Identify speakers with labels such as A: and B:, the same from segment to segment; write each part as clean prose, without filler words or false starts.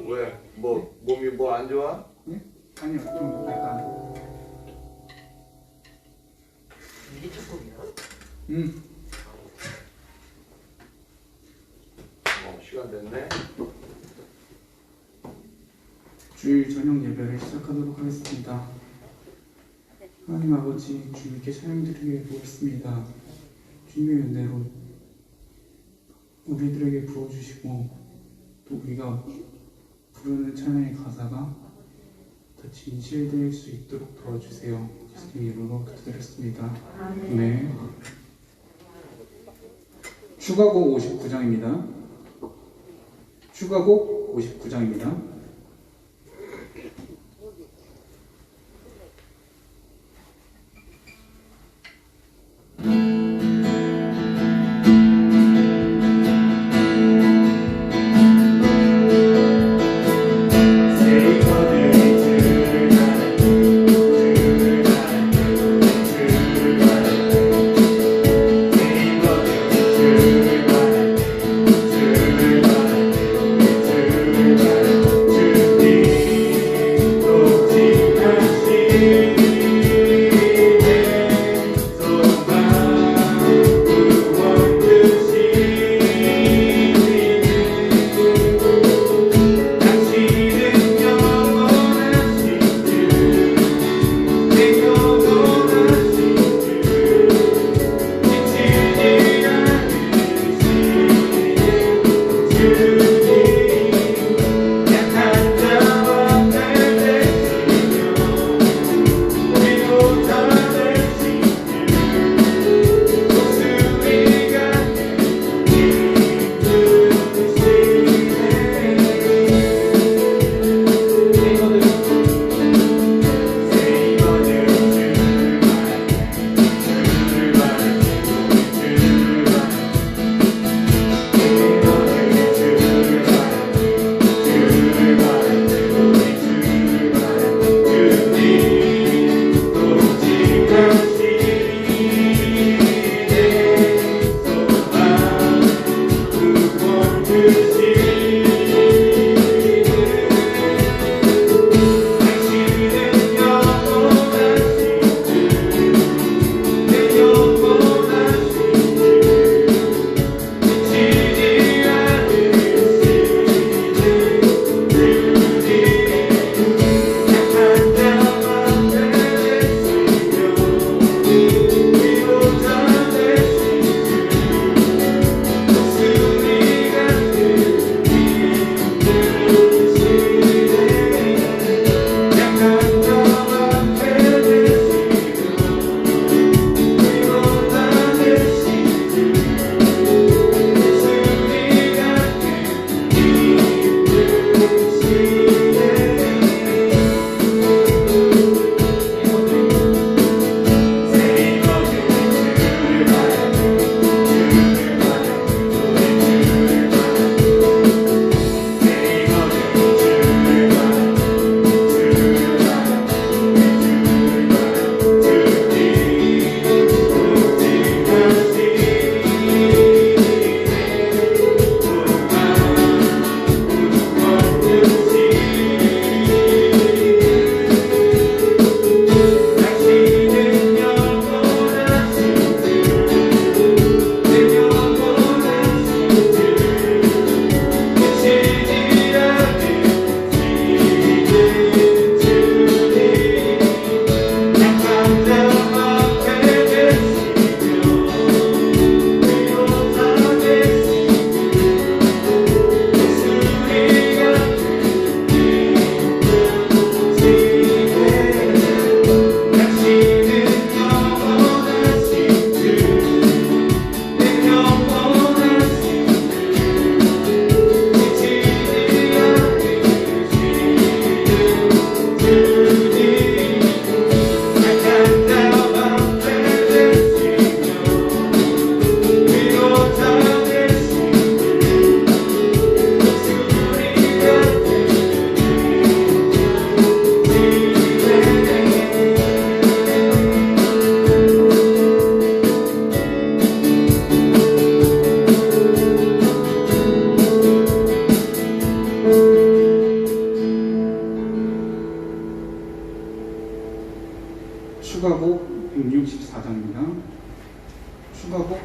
A: 왜? 뭐 몸이 뭐 안 좋아?
B: 네? 아니요, 좀 약간.
C: 이게 조금이야?
A: 시간 됐네.
B: 주일 저녁 예배를 시작하도록 하겠습니다. 하나님 아버지, 주님께 찬양드리게 보겠습니다. 주님의 은혜로 우리들에게 부어주시고 또 우리가 부르는 찬양의 가사가 더 진실될 수 있도록 도와주세요. 예수님 이름으로 기도드렸습니다. 네. 추가곡 59장입니다. 추가곡 59장입니다.
D: 주
B: 추가곡 164장입니다. 추가곡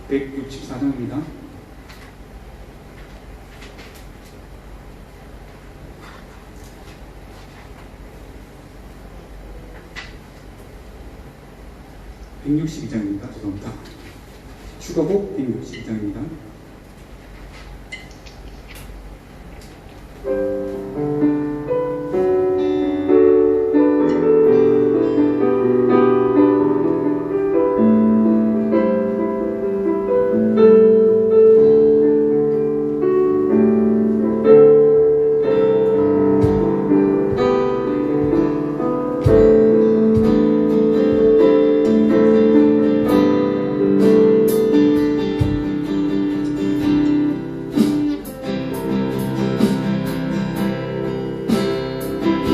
B: 164장입니다. (162장입니다) 죄송합니다. 추가곡 162장입니다.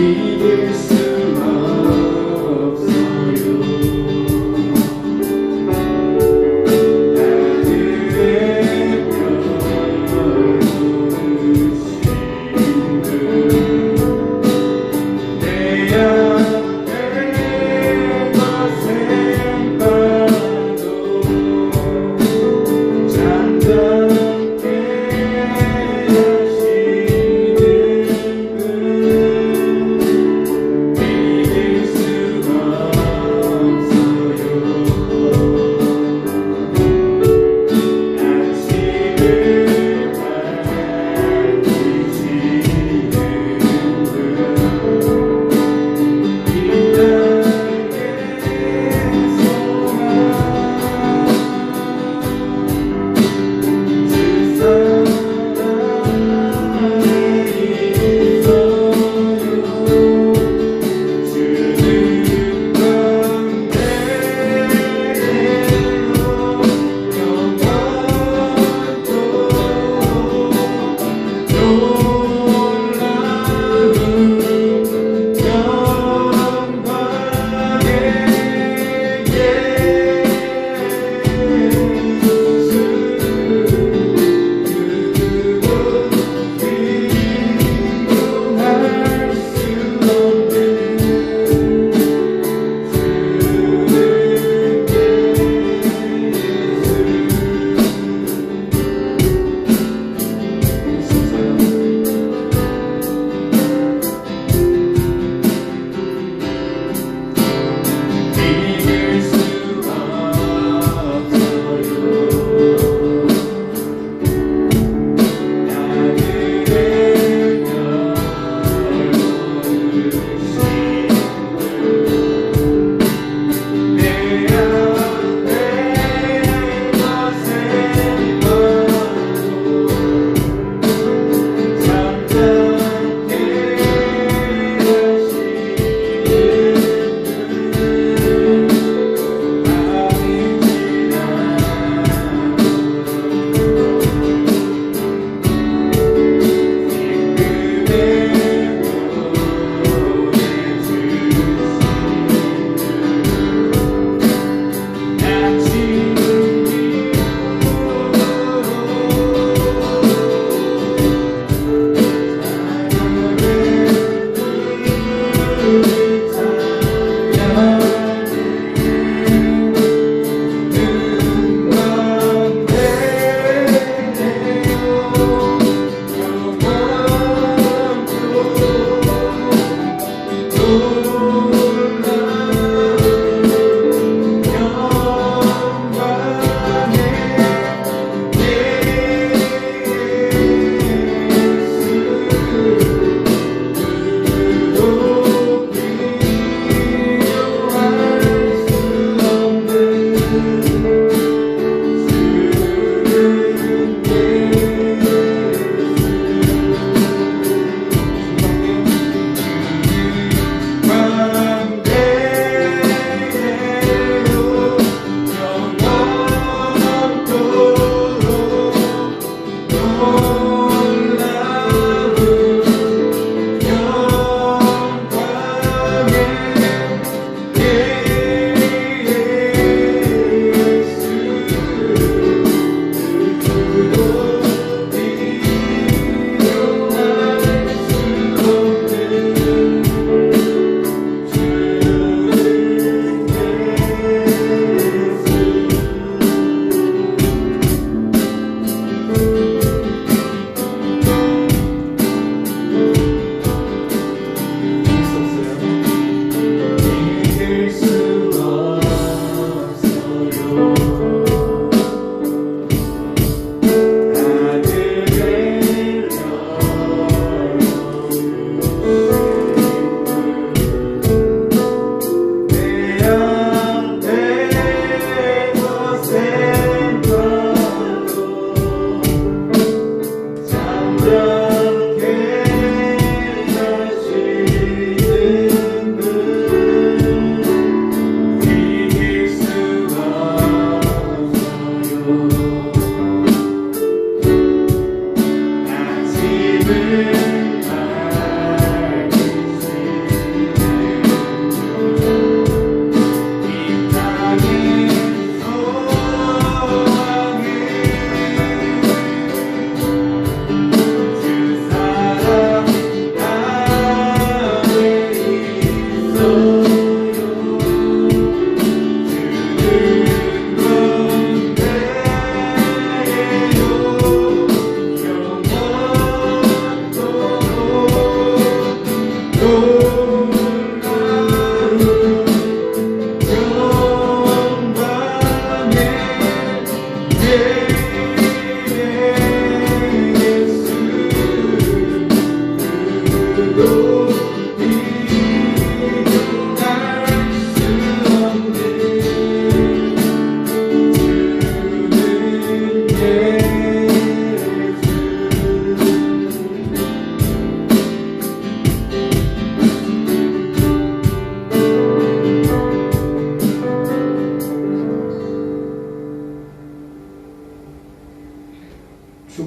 B: 믿을 수 없어요. 하늘의 별부신 내 앞에 거센 파도 잠잠게 하시는 분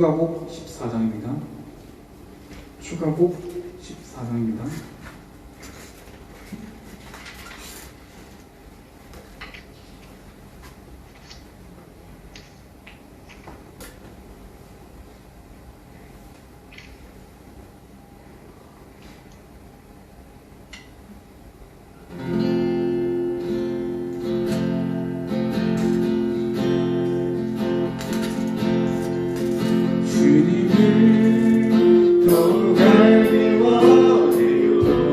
D: 추가곡 14장입니다. 추가곡 14장입니다.
B: 주님을 더욱 알기 원해요.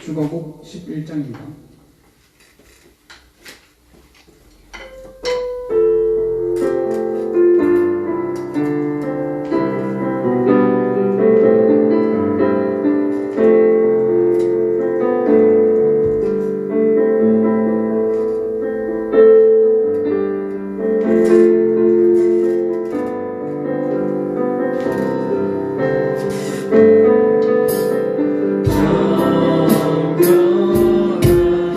D: 추가곡 11장입니다.
B: 정결한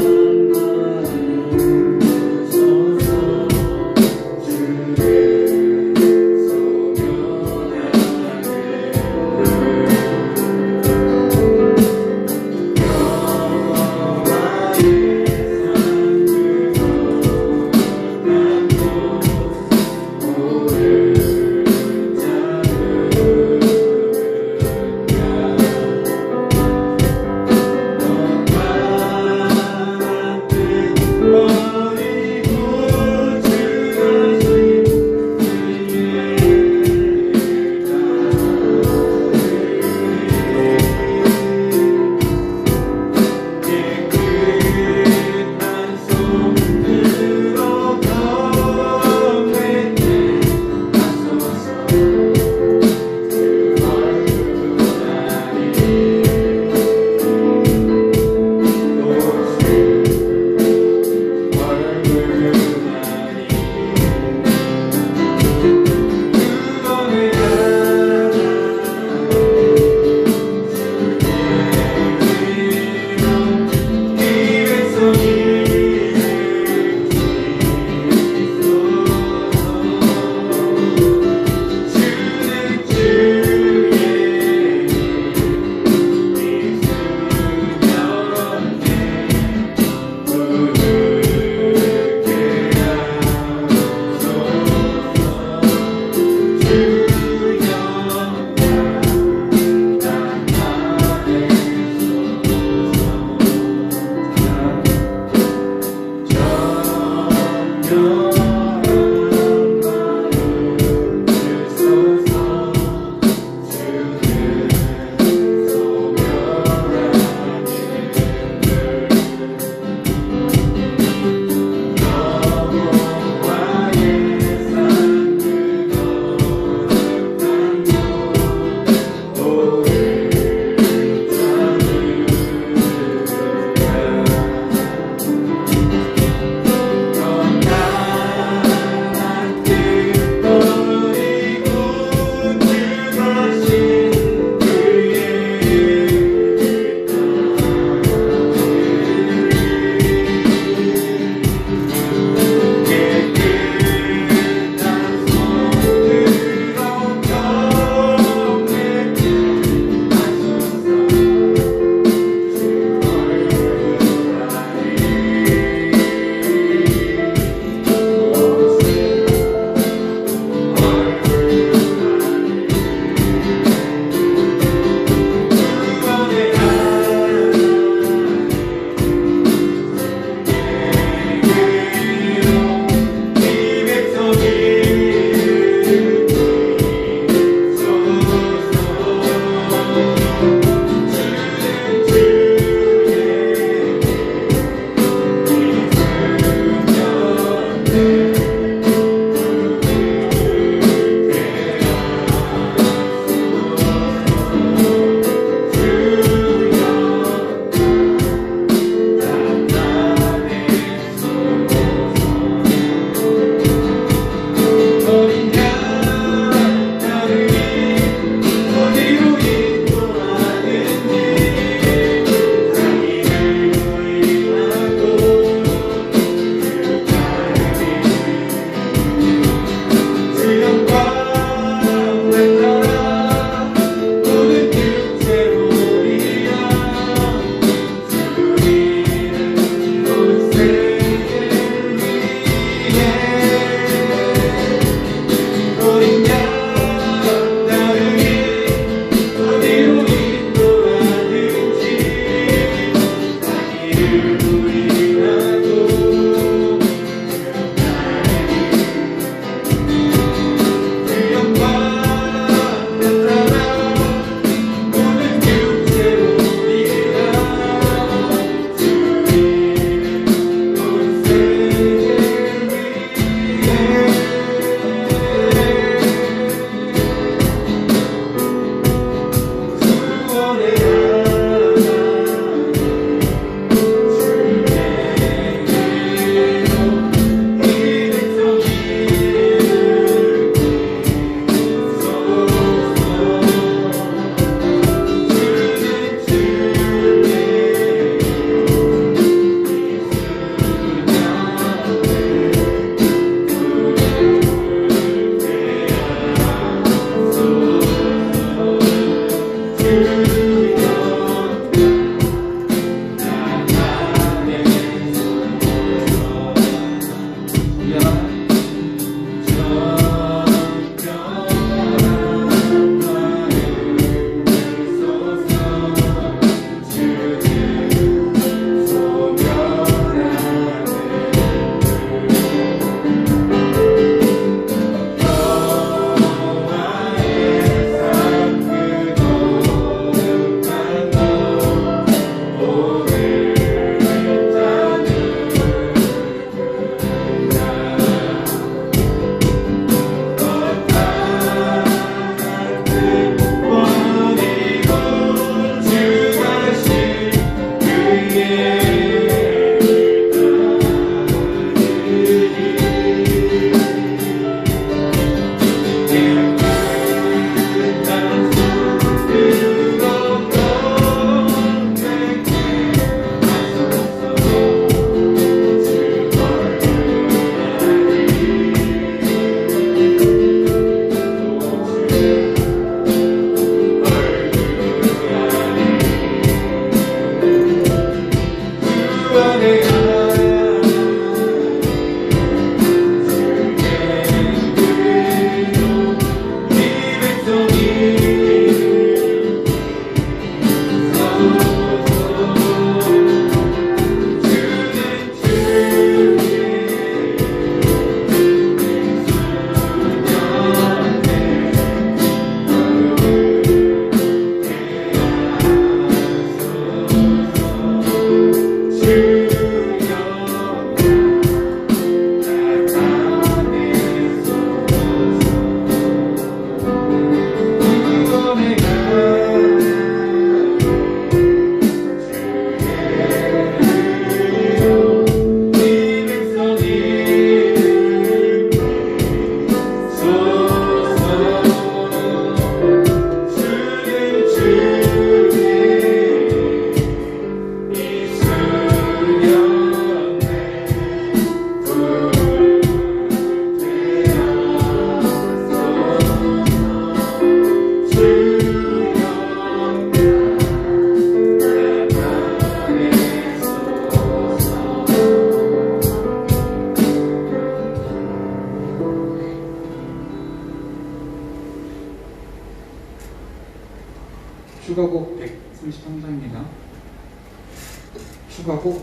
D: 추가곡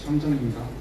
D: 193장입니다.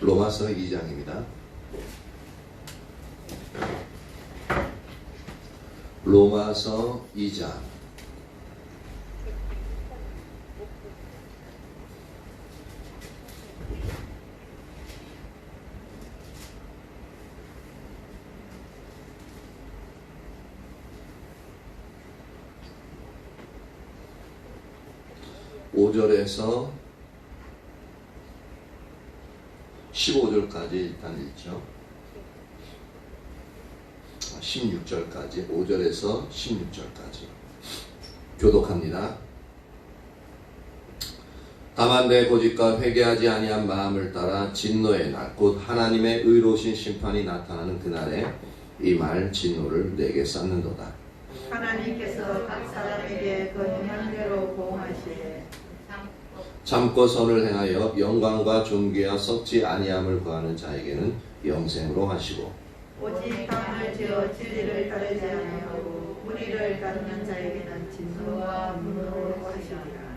E: 로마서 2장입니다. 로마서 2장 5절에서 15절까지 일단 읽죠. 16절까지, 5절에서 16절까지 교독합니다. 다만 내 고집과 회개하지 아니한 마음을 따라 진노의 날, 곧 하나님의 의로우신 심판이 나타나는 그날에 이 말 진노를 내게 쌓는도다.
F: 하나님께서 각 사람에게 그 행함대로 보응하시되
E: 참고 선을 행하여 영광과 존귀와 썩지 아니함을 구하는 자에게는 영생으로 하시고,
F: 오직 땅을 지어 진리를 따르지 아니하고 무리를 따르는 자에게는 진노와 분노로 하시리라.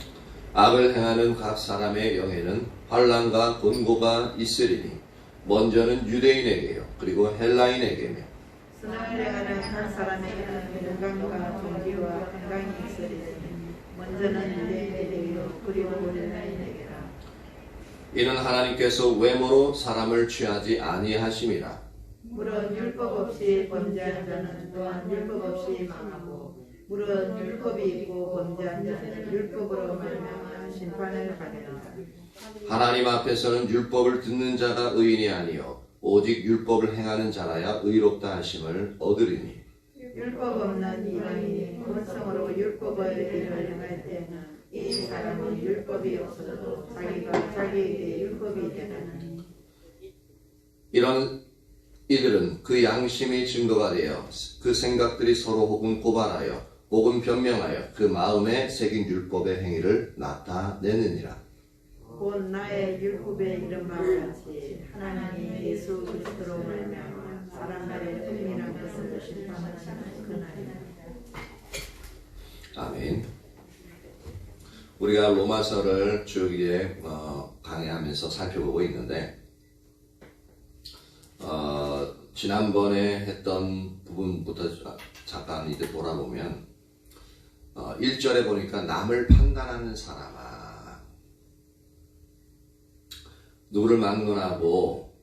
E: 악을 행하는 각 사람의 영에는 환난과 곤고가 있으리니 먼저는 유대인에게요 그리고 헬라인에게며,
F: 선을 행하는 한 사람에게는 영광과 존귀와 건강이 있으리니 먼저는 유대인에게요 그리고 헬라인에게라.
E: 이는 하나님께서 외모로 사람을 취하지 아니하심이라.
F: 물은 율법 없이 범죄한 자는 또한 율법 없이 망하고, 물은 율법이 있고 범죄한 자는 율법으로 말미암아 심판을 받으리라.
E: 하나님 앞에서는 율법을 듣는 자가 의인이 아니요 오직 율법을 행하는 자라야 의롭다 하심을 얻으리니,
F: 율법 없는 이방인이 본성으로 율법의 일을 행할 때는 이 사람은 율법이 없어도 자기가 자기에게 율법이 되나니,
E: 이런 이들은 그 양심이 증거가 되어 그 생각들이 서로 혹은 고발하여 혹은 변명하여 그 마음에 새긴 율법의 행위를 나타내느니라.
F: 곧 나의 율법에 이른 바와 같이 하나님이 예수 그리스도로 말미암아 사람들의 은밀한 것을 심판하시는 그날이라.
E: 아멘. 우리가 로마서를 쭉 이제 강의하면서 살펴보고 있는데, 지난번에 했던 부분부터 잠깐 이제 돌아보면 1절에 보니까 남을 판단하는 사람아, 누구를 막론하고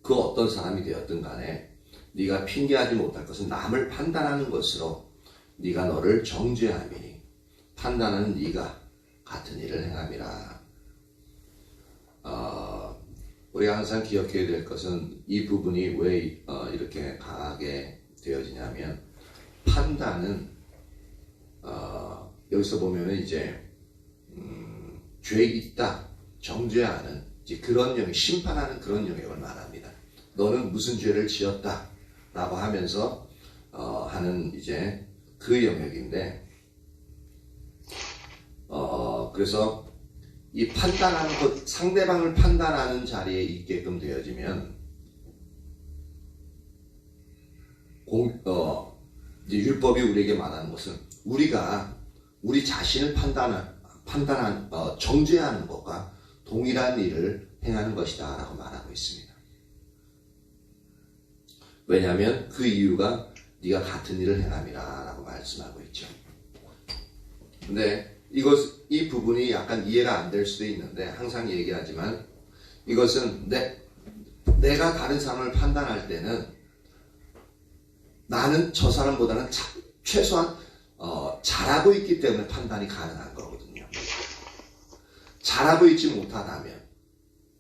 E: 그 어떤 사람이 되었든 간에 네가 핑계하지 못할 것은 남을 판단하는 것으로 네가 너를 정죄함이니 판단하는 네가 같은 일을 행함이라. 우리가 항상 기억해야 될 것은 이 부분이 왜 이렇게 강하게 되어지냐면, 판단은 여기서 보면은 이제 죄 있다, 정죄하는 이제 그런 영역, 심판하는 그런 영역을 말합니다. 너는 무슨 죄를 지었다 라고 하면서 하는 이제 그 영역인데, 그래서 이 판단하는 것, 상대방을 판단하는 자리에 있게끔 되어지면 이제 율법이 우리에게 말하는 것은 우리가 우리 자신을 정죄하는 것과 동일한 일을 행하는 것이다 라고 말하고 있습니다. 왜냐하면 그 이유가 네가 같은 일을 행함이라 라고 말씀하고 있죠. 근데 이 부분이 약간 이해가 안 될 수도 있는데, 항상 얘기하지만 이것은 내가 다른 사람을 판단할 때는 나는 저 사람보다는 최소한 잘하고 있기 때문에 판단이 가능한 거거든요. 잘하고 있지 못하다면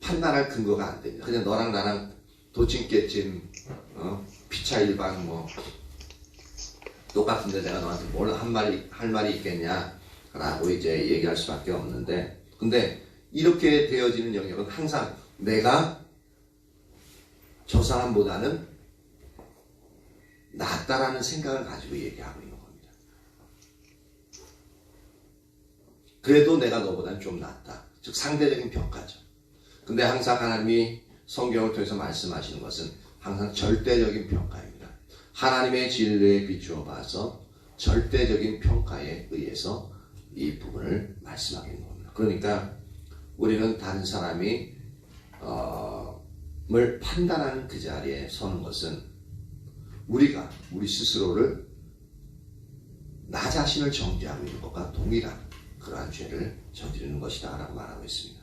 E: 판단할 근거가 안 됩니다. 그냥 너랑 나랑 도찐깨찐 피차 일방 똑같은데 내가 너한테 뭘 할 말이 있겠냐 라고 이제 얘기할 수밖에 없는데, 근데 이렇게 되어지는 영역은 항상 내가 저 사람보다는 낫다라는 생각을 가지고 얘기하고 있는 겁니다. 그래도 내가 너보다는 좀 낫다. 즉 상대적인 평가죠. 근데 항상 하나님이 성경을 통해서 말씀하시는 것은 항상 절대적인 평가입니다. 하나님의 진리에 비추어 봐서 절대적인 평가에 의해서 이 부분을 말씀하고 있는 겁니다. 그러니까 우리는 다른 사람이 을 판단하는 그 자리에 서는 것은 우리가 우리 스스로를 나 자신을 정죄하고 있는 것과 동일한 그러한 죄를 저지르는 것이다 라고 말하고 있습니다.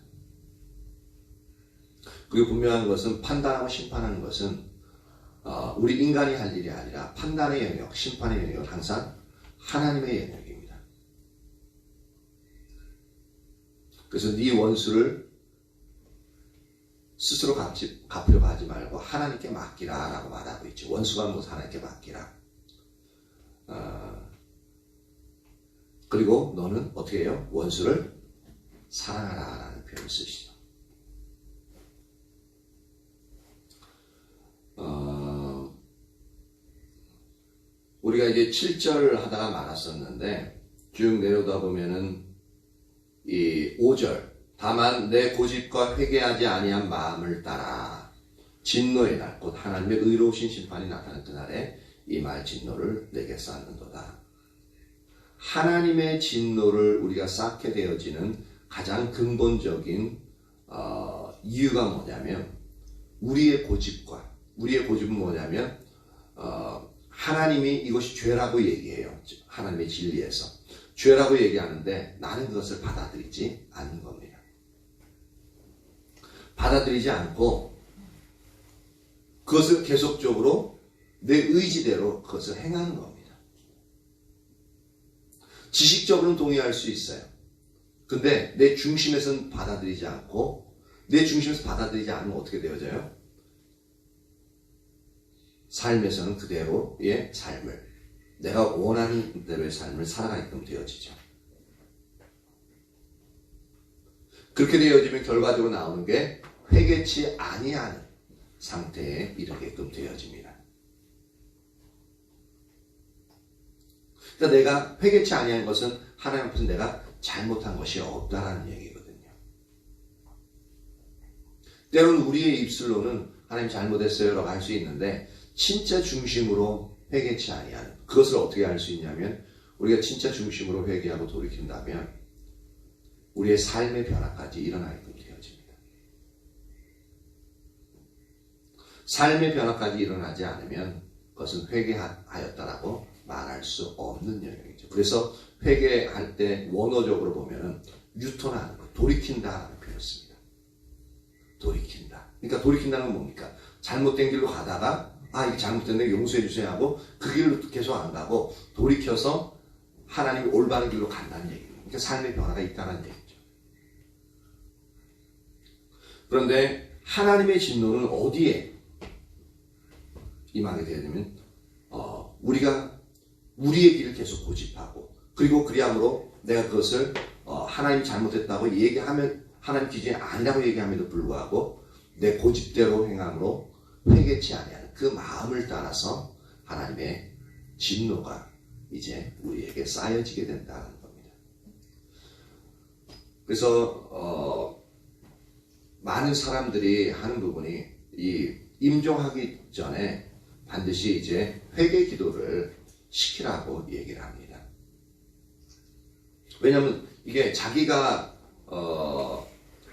E: 그리고 분명한 것은 판단하고 심판하는 것은 우리 인간이 할 일이 아니라 판단의 영역, 심판의 영역은 항상 하나님의 영역입니다. 그래서 네 원수를 스스로 갚으려고 하지 말고 하나님께 맡기라 라고 말하고 있죠. 원수가 무엇 하나님께 맡기라. 그리고 너는 어떻게 해요? 원수를 사랑하라 라는 표현을 쓰시죠. 우리가 이제 7절 하다가 말았었는데 쭉 내려다 보면은 이 5절 다만 내 고집과 회개하지 아니한 마음을 따라 진노의 날 곧 하나님의 의로우신 심판이 나타난 그날에 이 말 진노를 내게 쌓는도다. 하나님의 진노를 우리가 쌓게 되어지는 가장 근본적인 이유가 뭐냐면 우리의 고집은 뭐냐면 하나님이 이것이 죄라고 얘기해요. 하나님의 진리에서 죄라고 얘기하는데 나는 그것을 받아들이지 않는 겁니다. 받아들이지 않고 그것을 계속적으로 내 의지대로 그것을 행하는 겁니다. 지식적으로는 동의할 수 있어요. 근데 내 중심에서는 받아들이지 않고 내 중심에서 받아들이지 않으면 어떻게 되어져요? 삶에서는 그대로의 삶을 내가 원하는 대로의 삶을 살아가게끔 되어지죠. 그렇게 되어지면 결과적으로 나오는 게 회개치 아니하는 상태에 이르게끔 되어집니다. 그러니까 내가 회개치 아니한 것은 하나님 앞에서 내가 잘못한 것이 없다라는 얘기거든요. 때로는 우리의 입술로는 하나님 잘못했어요 라고 할 수 있는데 진짜 중심으로 회개치 아니하는 그것을 어떻게 알 수 있냐면 우리가 진짜 중심으로 회개하고 돌이킨다면 우리의 삶의 변화까지 일어나게끔 되어집니다. 삶의 변화까지 일어나지 않으면 그것은 회개하였다라고 말할 수 없는 영역이죠. 그래서 회개할 때 원어적으로 보면은 유턴하는 것, 돌이킨다라는 표현을 씁니다. 돌이킨다. 그러니까 돌이킨다는 건 뭡니까? 잘못된 길로 가다가 이게 잘못됐네 용서해 주세요 하고 그 길로 계속 안 가고 돌이켜서 하나님이 올바른 길로 간다는 얘기입니다. 그러니까 삶의 변화가 있다는 얘기죠. 그런데 하나님의 진노는 어디에 임하게 되냐면 우리가 우리의 길을 계속 고집하고 그리고 그리함으로 내가 그것을 하나님이 잘못했다고 얘기하면 하나님 기준이 아니라고 얘기함에도 불구하고 내 고집대로 행함으로 회개치 아니하는 그 마음을 따라서 하나님의 진노가 이제 우리에게 쌓여지게 된다는 겁니다. 그래서 많은 사람들이 하는 부분이 이 임종하기 전에 반드시 이제 회개 기도를 시키라고 얘기를 합니다. 왜냐하면 이게 자기가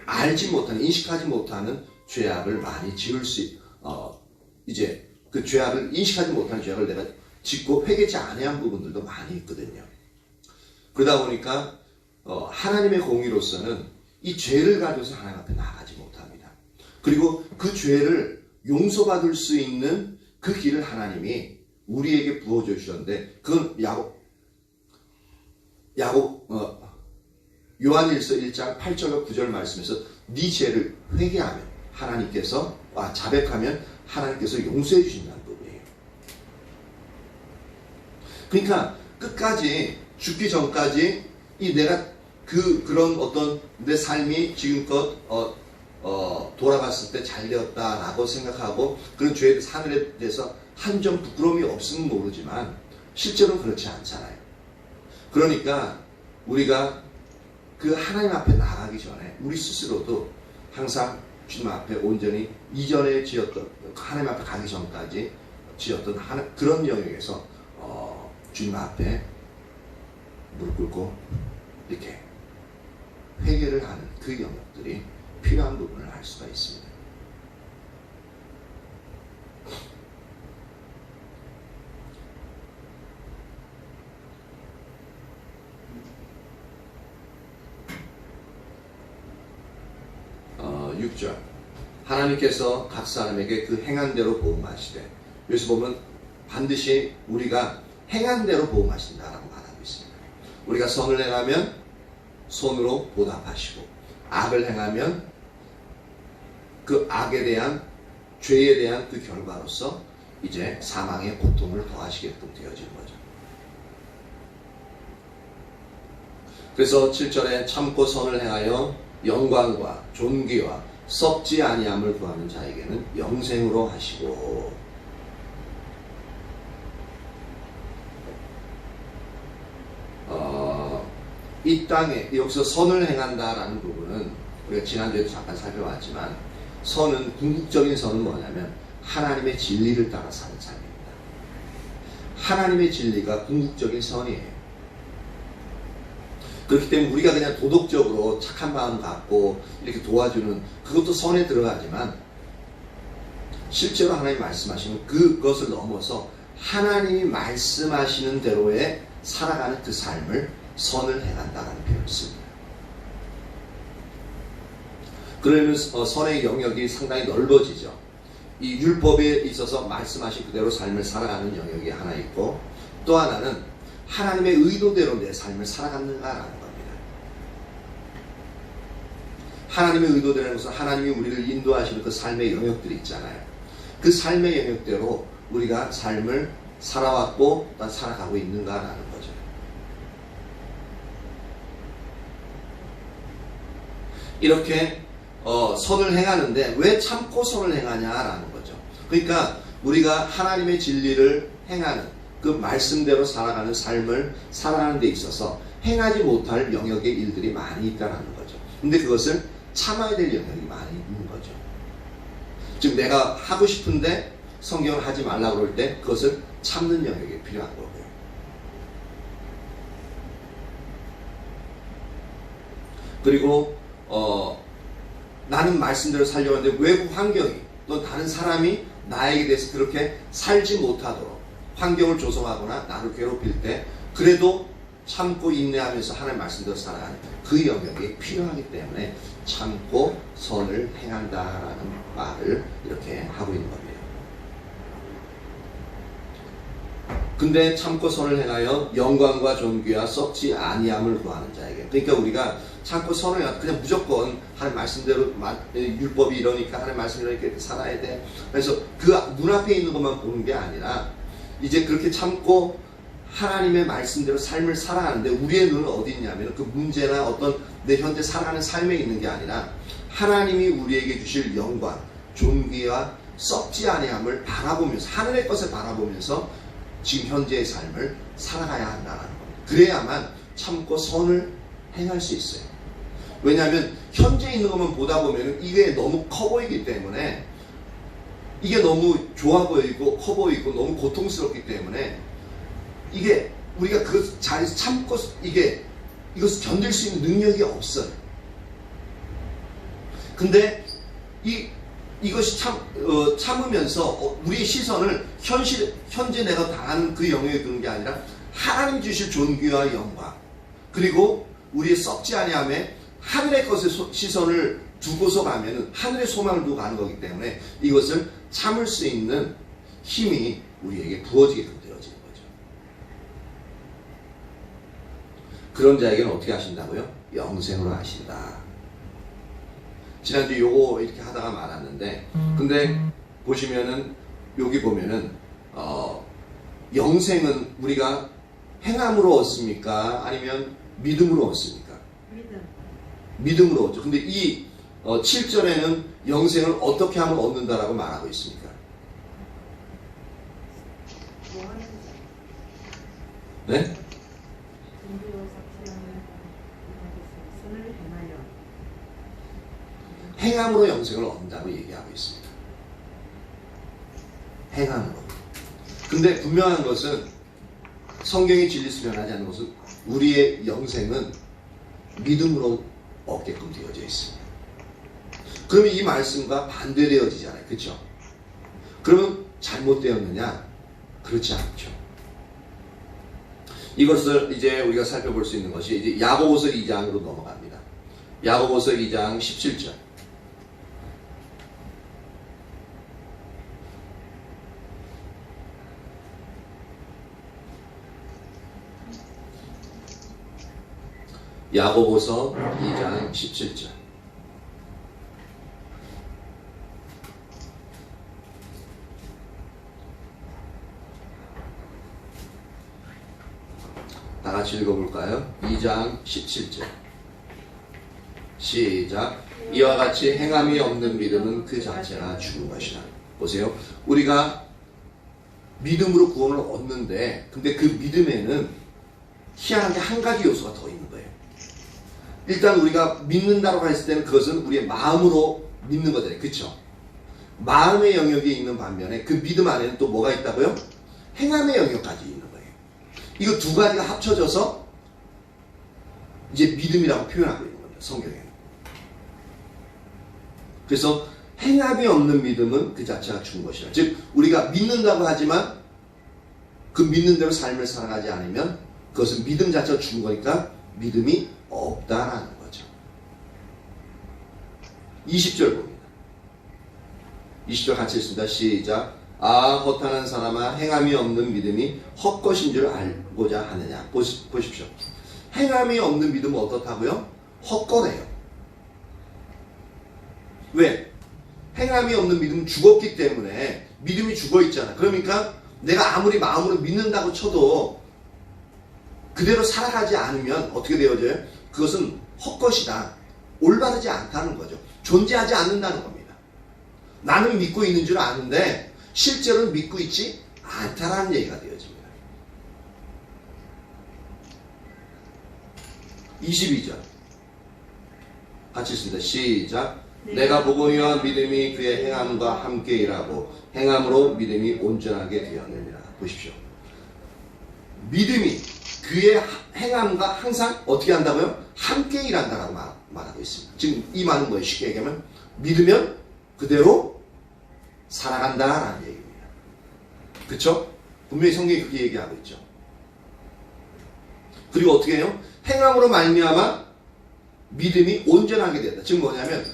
E: 알지 못하는 인식하지 못하는 죄악을 많이 지을 수 이제 그 죄악을 인식하지 못하는 죄악을 내가 짓고 회개치 아니한 부분들도 많이 있거든요. 그러다 보니까 하나님의 공의로서는 이 죄를 가져서 하나님 앞에 나가지 못합니다. 그리고 그 죄를 용서받을 수 있는 그 길을 하나님이 우리에게 부어줘 주셨는데 그건 요한일서 1장 8절과 9절 말씀에서 네 죄를 회개하면 하나님께서 자백하면 하나님께서 용서해 주신다는 부분이에요. 그러니까 끝까지 죽기 전까지 내가 그런 어떤 내 삶이 지금껏 돌아봤을 때 잘 되었다라고 생각하고 그런 죄의 하늘에 대해서 한 점 부끄러움이 없으면 모르지만 실제로는 그렇지 않잖아요. 그러니까 우리가 그 하나님 앞에 나가기 전에 우리 스스로도 항상 주님 앞에 온전히 이전에 지었던 하나님 앞에 가기 전까지 지었던 그런 영역에서 주님 앞에 무릎 꿇고 이렇게 회개를 하는 그 영역들이 필요한 부분을 알 수가 있습니다. 6절 하나님께서 각 사람에게 그 행한 대로 보응하시되, 여기서 보면 반드시 우리가 행한 대로 보응하신다라고 말하고 있습니다. 우리가 선을 행하면 선으로 보답하시고, 악을 행하면 그 악에 대한, 죄에 대한 그 결과로서 이제 사망의 고통을 더하시게끔 되어지는 거죠. 그래서 7절에 참고 선을 행하여 영광과 존귀와 썩지 아니함을 구하는 자에게는 영생으로 하시고, 이 땅에 여기서 선을 행한다라는 부분은 우리가 지난주에도 잠깐 살펴봤지만, 선은, 궁극적인 선은 뭐냐면 하나님의 진리를 따라 사는 삶입니다. 하나님의 진리가 궁극적인 선이에요. 그렇기 때문에 우리가 그냥 도덕적으로 착한 마음 갖고 이렇게 도와주는, 그것도 선에 들어가지만, 실제로 하나님 말씀하시는 그것을 넘어서 하나님이 말씀하시는 대로의 살아가는 그 삶을 선을 행한다라는 표현을 씁니다. 그러면 선의 영역이 상당히 넓어지죠. 이 율법에 있어서 말씀하신 그대로 삶을 살아가는 영역이 하나 있고, 또 하나는 하나님의 의도대로 내 삶을 살아가는가라는 겁니다. 하나님의 의도대로는 것은 하나님이 우리를 인도하시는 그 삶의 영역들이 있잖아요. 그 삶의 영역대로 우리가 삶을 살아왔고 또 살아가고 있는가라는 거죠. 이렇게 선을 행하는데 왜 참고 선을 행하냐라는 거죠. 그러니까 우리가 하나님의 진리를 행하는 그 말씀대로 살아가는 삶을 살아가는 데 있어서 행하지 못할 영역의 일들이 많이 있다는 거죠. 근데 그것을 참아야 될 영역이 많이 있는 거죠. 즉 내가 하고 싶은데 성경을 하지 말라고 그럴 때 그것을 참는 영역이 필요한 거고요. 그리고 나는 말씀대로 살려고 하는데 외부 환경이 또 다른 사람이 나에게 대해서 그렇게 살지 못하도록 환경을 조성하거나 나를 괴롭힐 때 그래도 참고 인내하면서 하나님 말씀대로 살아가는 그 영역이 필요하기 때문에 참고 선을 행한다라는 말을 이렇게 하고 있는 겁니다. 근데 참고 선을 행하여 영광과 존귀와 썩지 아니함을 구하는 자에게, 그러니까 우리가 참고 선을 행하여 그냥 무조건 하나님 말씀대로 율법이 이러니까 하나님 말씀대로 이렇게 살아야 돼. 그래서 그 눈앞에 있는 것만 보는 게 아니라 이제 그렇게 참고 하나님의 말씀대로 삶을 살아가는데 우리의 눈은 어디 있냐면 그 문제나 어떤 내 현재 살아가는 삶에 있는 게 아니라 하나님이 우리에게 주실 영광, 존귀와 썩지 아니함을 바라보면서, 하늘의 것을 바라보면서 지금 현재의 삶을 살아가야 한다는 겁니다. 그래야만 참고 선을 행할 수 있어요. 왜냐하면 현재 있는 것만 보다 보면 이게 너무 커 보이기 때문에, 이게 너무 좋아 보이고 커 보이고 너무 고통스럽기 때문에 이게 우리가 그 자리에서 참고 이것을 견딜 수 있는 능력이 없어요. 근데 이것이 참으면서 우리의 시선을 현재 내가 당하는 그 영역에 두는 게 아니라 하나님 주실 존귀와 영광, 그리고 우리의 썩지 아니함에 하늘의 것에 시선을 두고서 가면은 하늘의 소망을 두고 가는 거기 때문에 이것을 참을 수 있는 힘이 우리에게 부어지게끔 되어지는 거죠. 그런 자에게는 어떻게 하신다고요? 영생으로 하신다. 지난주 요거 이렇게 하다가 말았는데, 근데 보시면은 여기 보면은 영생은 우리가 행함으로 얻습니까? 아니면 믿음으로 얻습니까? 믿음으로 얻죠. 근데 이 7절에는 영생을 어떻게 하면 얻는다라고 말하고 있습니까? 네? 행함으로 영생을 얻는다고 얘기하고 있습니다. 행함으로. 근데 분명한 것은 성경이 진리 수련하지 않는 것은 우리의 영생은 믿음으로 얻게끔 되어져 있습니다. 그러면 이 말씀과 반대되어지잖아요. 그렇죠? 그러면 잘못되었느냐? 그렇지 않죠. 이것을 이제 우리가 살펴볼 수 있는 것이 이제 야고보서 2장으로 넘어갑니다. 야고보서 2장 17절. 야고보서 2장 17절. 다 같이 읽어볼까요? 2장 17절. 시작. 이와 같이 행함이 없는 믿음은 그 자체가 죽은 것이다. 보세요. 우리가 믿음으로 구원을 얻는데, 근데 그 믿음에는 희한하게 한 가지 요소가 더 있는 거예요. 일단 우리가 믿는다고 했을 때는 그것은 우리의 마음으로 믿는 거잖아요. 그쵸? 마음의 영역이 있는 반면에 그 믿음 안에는 또 뭐가 있다고요? 행함의 영역까지 있는 거예요. 이거 두 가지가 합쳐져서 이제 믿음이라고 표현하고 있는 겁니다. 성경에는. 그래서 행함이 없는 믿음은 그 자체가 죽은 것이라. 즉 우리가 믿는다고 하지만 그 믿는 대로 삶을 살아가지 않으면 그것은 믿음 자체가 죽은 거니까 믿음이 없다라는 거죠. 20절 봅니다. 20절 같이 읽습니다. 시작. 아 허탄한 사람아 행함이 없는 믿음이 헛것인 줄 알고자 하느냐. 보십시오. 행함이 없는 믿음은 어떻다고요? 헛거래요. 왜? 행함이 없는 믿음은 죽었기 때문에 믿음이 죽어있잖아. 그러니까 내가 아무리 마음으로 믿는다고 쳐도 그대로 살아가지 않으면 어떻게 되어져요? 그것은 헛것이다. 올바르지 않다는 거죠. 존재하지 않는다는 겁니다. 나는 믿고 있는 줄 아는데 실제로는 믿고 있지 않다라는 얘기가 되어집니다. 22절 같이 읽습니다. 시작. 내가 보고이와 믿음이 그의 행함과 함께 일하고 행함으로 믿음이 온전하게 되었느니라. 보십시오. 믿음이 그의 행함과 항상 어떻게 한다고요? 함께 일한다라고 말하고 있습니다. 지금 이 말은 뭐예요? 쉽게 얘기하면 믿으면 그대로 살아간다라는 얘기입니다. 그렇죠? 분명히 성경이 그렇게 얘기하고 있죠. 그리고 어떻게 해요? 행함으로 말미암아 믿음이 온전하게 된다. 즉 뭐냐면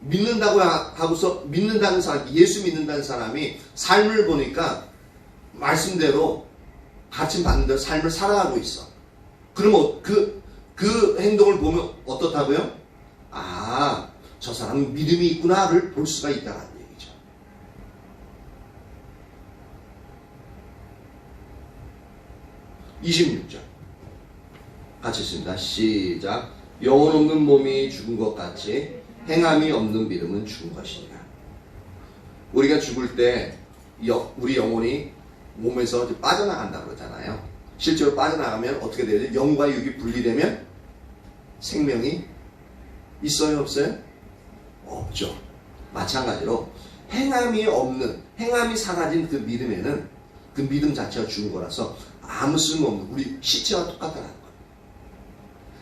E: 믿는다고 하고서 믿는다는 사람, 예수 믿는다는 사람이 삶을 보니까 말씀대로 가르침 받는 대로 삶을 살아가고 있어. 그러면 그 행동을 보면 어떻다고요? 저 사람은 믿음이 있구나를 볼 수가 있다는 얘기죠. 26절 같이 읽습니다. 시작. 영혼 없는 몸이 죽은 것 같이 행함이 없는 믿음은 죽은 것이니라. 우리가 죽을 때 우리 영혼이 몸에서 빠져나간다고 그러잖아요. 실제로 빠져나가면 어떻게 돼요? 영과 육이 분리되면 생명이 있어요? 없어요? 없죠. 마찬가지로 행함이 사라진 그 믿음에는 그 믿음 자체가 죽은 거라서 아무 쓸모없는 우리 시체와 똑같다는 거예요.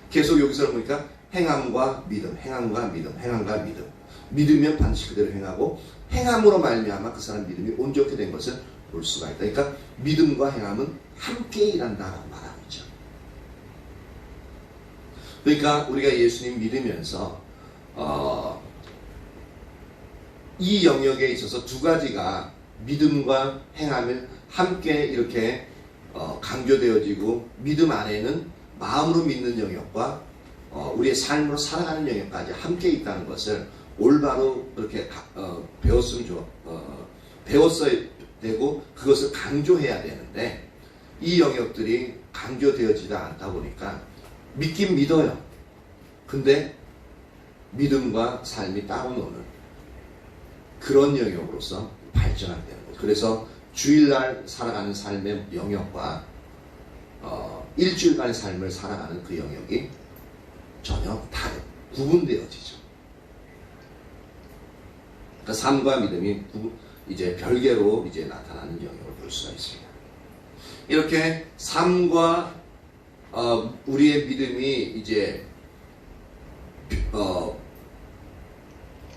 E: 계속 여기서 보니까 행함과 믿음, 행함과 믿음, 행함과 믿음. 믿으면 반드시 그대로 행하고 행함으로 말미암아 그 사람 믿음이 온전히 된 것을 볼 수가 있다. 그러니까 믿음과 행함은 함께 일한다라고 말하고 있죠. 그러니까 우리가 예수님 믿으면서 이 영역에 있어서 두 가지가 믿음과 행함을 함께 이렇게 강조되어지고 믿음 안에는 마음으로 믿는 영역과 우리의 삶으로 살아가는 영역까지 함께 있다는 것을 올바로 그렇게 배웠어야 되고 그것을 강조해야 되는데 이 영역들이 강조되어지지 않다 보니까 믿긴 믿어요. 근데 믿음과 삶이 따로 노는 그런 영역으로서 발전하게 되는 거죠. 그래서 주일날 살아가는 삶의 영역과 일주일간의 삶을 살아가는 그 영역이 전혀 다르게 구분되어지죠. 그러니까 삶과 믿음이 이제 별개로 이제 나타나는 영역을 볼 수가 있습니다. 이렇게 삶과 우리의 믿음이 이제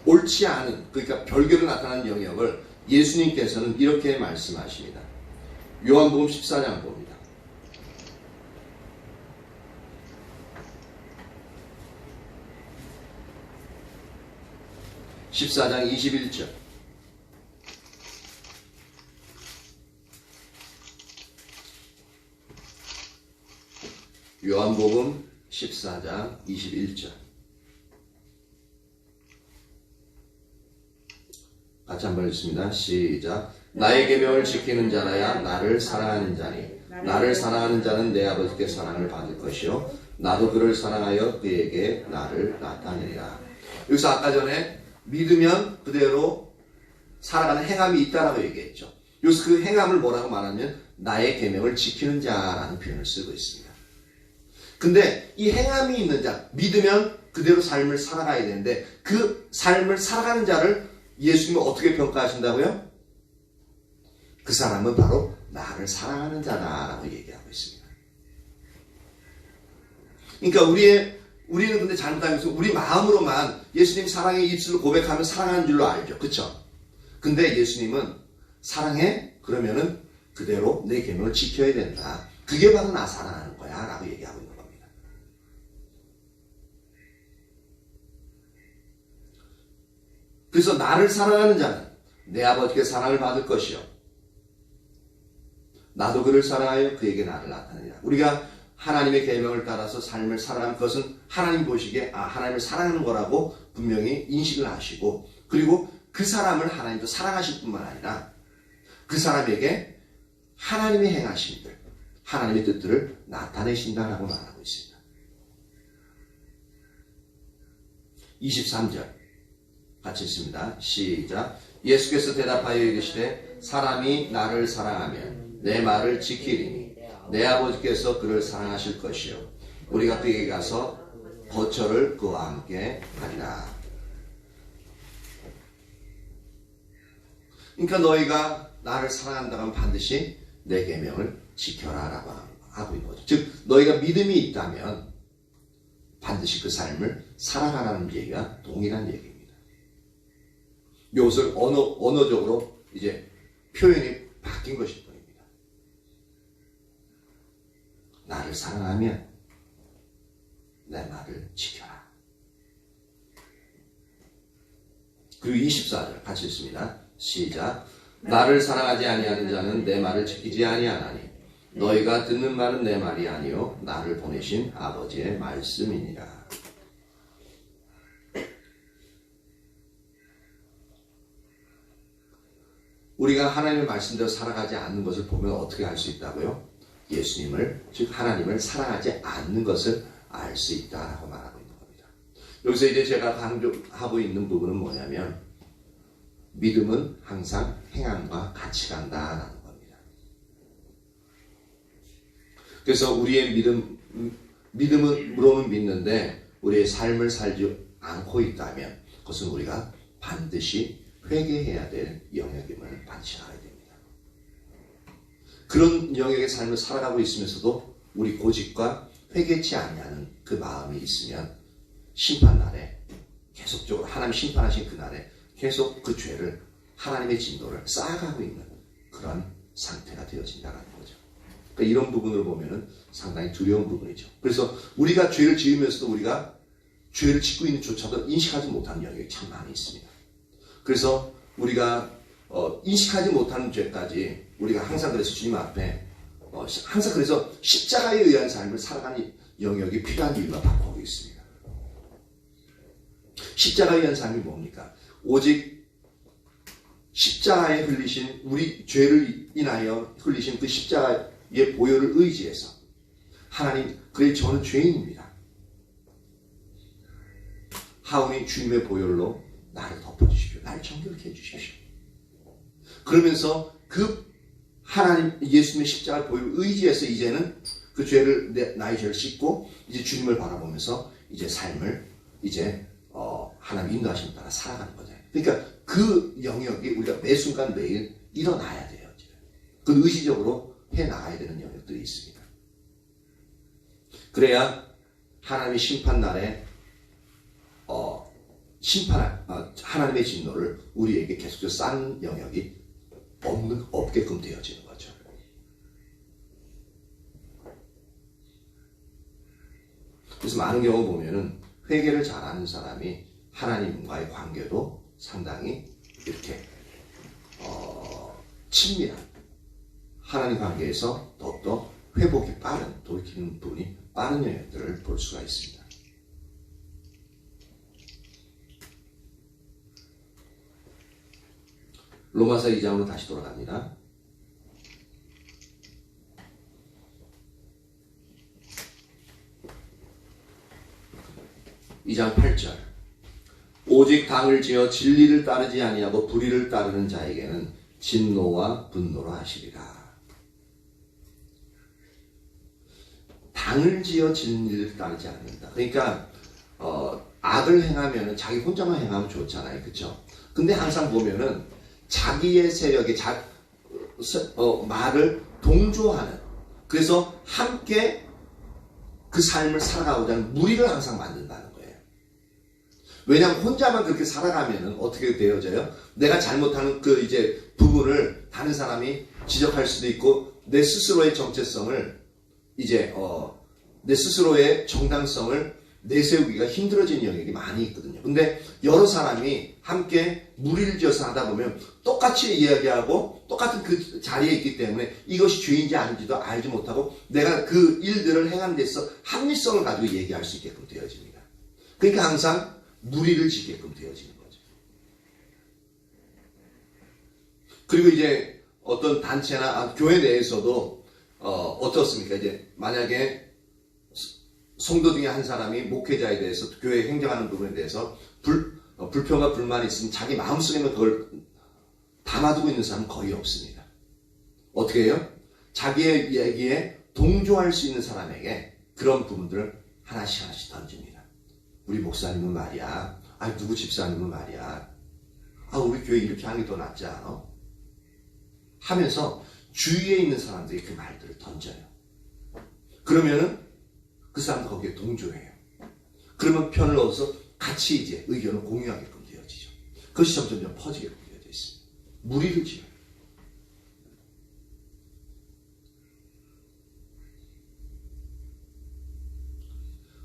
E: 옳지 않은, 그러니까 별개로 나타나는 영역을 예수님께서는 이렇게 말씀하십니다. 요한복음 14장 봅니다. 14장 21절. 요한복음 14장 21절. 같이 한번 읽습니다. 시작. 나의 계명을 지키는 자라야 나를 사랑하는 자니 나를 사랑하는 자는 내 아버지께 사랑을 받을 것이요 나도 그를 사랑하여 그에게 나를 나타내리라. 여기서 아까 전에 믿으면 그대로 살아가는 행함이 있다라고 얘기했죠. 여기서 그 행함을 뭐라고 말하면 나의 계명을 지키는 자라는 표현을 쓰고 있습니다. 근데 이 행함이 있는 자, 믿으면 그대로 삶을 살아가야 되는데 그 삶을 살아가는 자를 예수님은 어떻게 평가하신다고요? 그 사람은 바로 나를 사랑하는 자다라고 얘기하고 있습니다. 그러니까 우리는 근데 잘못하면서 우리 마음으로만 예수님 사랑의 입술로 고백하면 사랑하는 줄로 알죠. 그쵸? 근데 예수님은 사랑해? 그러면은 그대로 내 계명을 지켜야 된다. 그게 바로 나 사랑하는 거야 라고 얘기하고 있는 겁니다. 그래서 나를 사랑하는 자는 내 아버지께 사랑을 받을 것이요 나도 그를 사랑하여 그에게 나를 나타내리라. 우리가 하나님의 계명을 따라서 삶을 살아가는 것은 하나님 보시기에 하나님을 사랑하는 거라고 분명히 인식을 하시고 그리고 그 사람을 하나님도 사랑하실 뿐만 아니라 그 사람에게 하나님이 행하신 들, 하나님의 뜻들을 나타내신다라고 말하고 있습니다. 23절 같이 읽습니다. 시작. 예수께서 대답하여 이르시되 사람이 나를 사랑하면 내 말을 지키리니 내 아버지께서 그를 사랑하실 것이요 우리가 그에게 가서 거처를 그와 함께 하리라. 그러니까 너희가 나를 사랑한다면 반드시 내 계명을 지켜라 라고 하고 있는 거죠. 즉 너희가 믿음이 있다면 반드시 그 삶을 살아가라는 얘기가 동일한 얘기입니다. 이것을 언어적으로 이제 표현이 바뀐 것일 뿐입니다. 나를 사랑하면 내 말을 지켜라. 그리고 24절 같이 읽습니다. 시작. 나를 사랑하지 아니하는 자는 내 말을 지키지 아니하나니 너희가 듣는 말은 내 말이 아니요 나를 보내신 아버지의 말씀이니라. 우리가 하나님의 말씀대로 살아가지 않는 것을 보면 어떻게 알 수 있다고요? 예수님을, 즉 하나님을 사랑하지 않는 것을 알 수 있다라고 말하고 있는 겁니다. 여기서 이제 제가 강조하고 있는 부분은 뭐냐면 믿음은 항상 행함과 같이 간다라는 겁니다. 그래서 우리의 믿음으로는 믿는데 우리의 삶을 살지 않고 있다면 그것은 우리가 반드시 회개해야 될 영역임을 반드시 알아야 됩니다. 그런 영역의 삶을 살아가고 있으면서도 우리 고집과 회개치 아니하는 그 마음이 있으면 심판날에 계속적으로 하나님 심판하신 그날에 계속 그 죄를 하나님의 진노를 쌓아가고 있는 그런 상태가 되어진다는 거죠. 그러니까 이런 부분을 보면은 상당히 두려운 부분이죠. 그래서 우리가 죄를 지으면서도 우리가 죄를 짓고 있는 조차도 인식하지 못하는 영역이 참 많이 있습니다. 그래서 우리가 인식하지 못하는 죄까지 우리가 항상 그래서 주님 앞에 항상 그래서 십자가에 의한 삶을 살아가는 영역이 필요한 이유가 바로 거기 있습니다. 십자가에 의한 삶이 뭡니까? 오직 십자가에 흘리신 우리 죄를 인하여 흘리신 그 십자가의 보혈을 의지해서 하나님 그래 저는 죄인입니다. 하오니 주님의 보혈로 나를 덮어주십시오. 나를 정결케 해주십시오. 그러면서 그 하나님 예수님의 십자가 보혈을 의지해서 이제는 그 죄를 나의 죄를 씻고 이제 주님을 바라보면서 이제 삶을 이제 하나님 인도하심에 따라 살아가는 거죠. 그러니까 그 영역이 우리가 매 순간 매일 일어나야 돼요. 그 의지적으로 해 나가야 되는 영역들이 있습니다. 그래야 하나님의 심판날에 하나님의 진노를 우리에게 계속해서 쌓는 영역이 없게끔 되어지는 거죠. 그래서 많은 경우 보면은 회개를 잘하는 사람이 하나님과의 관계도 상당히 이렇게 친밀한 하나님 관계에서 더욱더 회복이 빠른, 돌이키는 부분이 빠른 영역들을 볼 수가 있습니다. 로마서 2장으로 다시 돌아갑니다. 2장 8절. 오직 당을 지어 진리를 따르지 아니하고 불의를 따르는 자에게는 진노와 분노로 하시리라. 당을 지어 진리를 따르지 않는다. 그러니까 악을 행하면은 자기 혼자만 행하면 좋잖아요, 그렇죠? 근데 항상 보면은 자기의 세력에 말을 동조하는, 그래서 함께 그 삶을 살아가고자 하는 무리를 항상 만든다는 거예요. 왜냐하면 혼자만 그렇게 살아가면은 어떻게 되어져요? 내가 잘못하는 그 이제 부분을 다른 사람이 지적할 수도 있고, 내 스스로의 정체성을 이제 내 스스로의 정당성을 내세우기가 힘들어지는 영역이 많이 있거든요. 근데 여러 사람이 함께 무리를 지어서 하다 보면 똑같이 이야기하고 똑같은 그 자리에 있기 때문에 이것이 죄인지 아닌지도 알지 못하고 내가 그 일들을 행한 데서 합리성을 가지고 얘기할 수 있게끔 되어집니다. 그러니까 항상 무리를 지게끔 되어지는 거죠. 그리고 이제 어떤 단체나 교회 내에서도 어떻습니까? 이제 만약에 성도 중에 한 사람이 목회자에 대해서, 교회 행정하는 부분에 대해서 불평과 불만이 있으면 자기 마음속에만 그걸 담아두고 있는 사람은 거의 없습니다. 어떻게 해요? 자기의 얘기에 동조할 수 있는 사람에게 그런 부분들을 하나씩 던집니다. 우리 목사님은 말이야, 누구 집사님은 말이야, 우리 교회 이렇게 하는 게 더 낫지 않아? 하면서 주위에 있는 사람들이 그 말들을 던져요. 그러면은 그 사람도 거기에 동조해요. 그러면 편을 얻어서 같이 이제 의견을 공유하게끔 되어지죠. 그것이 점점 퍼지게끔 되어져 있습니다. 무리를 지어요.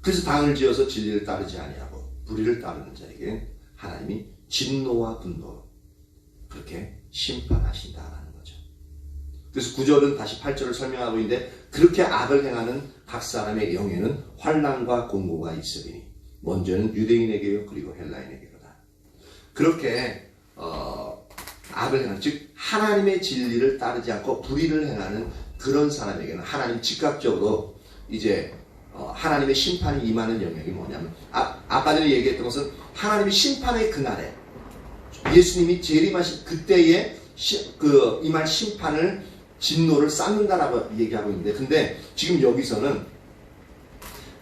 E: 그래서 당을 지어서 진리를 따르지 아니하고 불의를 따르는 자에게 하나님이 진노와 분노로 그렇게 심판하신다라는 거죠. 그래서 9절은 다시 8절을 설명하고 있는데, 그렇게 악을 행하는 각 사람의 영에는 환난과 공고가 있으리니 먼저는 유대인에게요 그리고 헬라인에게로다. 그렇게 악을 행하는, 즉 하나님의 진리를 따르지 않고 불의를 행하는 그런 사람에게는 하나님 즉각적으로 이제 하나님의 심판이 임하는 영역이 뭐냐면, 아까 전에 얘기했던 것은 하나님의 심판의 그날에 예수님이 재림하신 그때에 임할 심판을, 진노를 쌓는다라고 얘기하고 있는데, 근데 지금 여기서는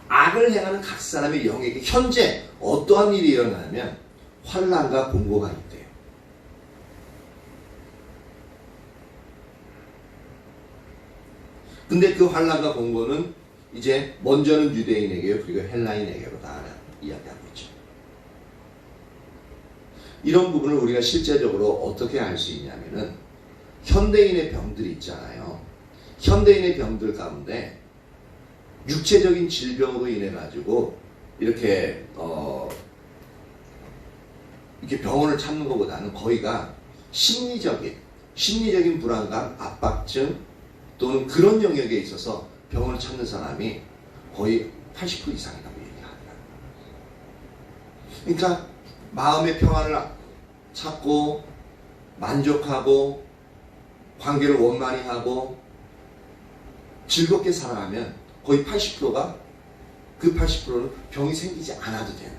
E: 악을 행하는 각 사람의 영에게 현재 어떠한 일이 일어나냐면 환난과 공고가 있대요. 근데 그 환난과 공고는 이제 먼저는 유대인에게요 그리고 헬라인에게로다 이야기하고 있죠. 이런 부분을 우리가 실제적으로 어떻게 알 수 있냐면은, 현대인의 병들이 있잖아요. 현대인의 병들 가운데 육체적인 질병으로 인해 가지고 이렇게 이렇게 병원을 찾는 것보다는 거의가 심리적인 불안감, 압박증 또는 그런 영역에 있어서 병원을 찾는 사람이 거의 80% 이상이라고 얘기합니다. 그러니까 마음의 평안을 찾고 만족하고 관계를 원만히 하고 즐겁게 살아가면 거의 80%가, 그 80%는 병이 생기지 않아도 돼요.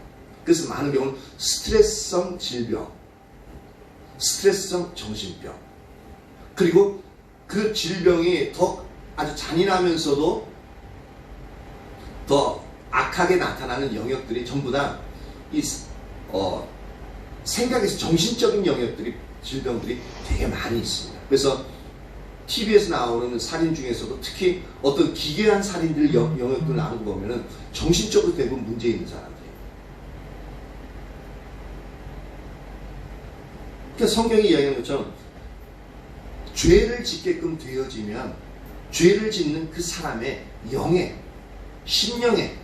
E: 그래서 많은 경우는 스트레스성 질병, 스트레스성 정신병, 그리고 그 질병이 더 아주 잔인하면서도 더 악하게 나타나는 영역들이 전부 다 이 생각에서 정신적인 영역들이, 질병들이 되게 많이 있습니다. 그래서 TV에서 나오는 살인 중에서도 특히 어떤 기괴한 살인들 영역들을 나누고 보면은 정신적으로 대부분 문제 있는 사람들이에요. 그러니까 성경이 이야기하는 것처럼 죄를 짓게끔 되어지면 죄를 짓는 그 사람의 영에, 심령에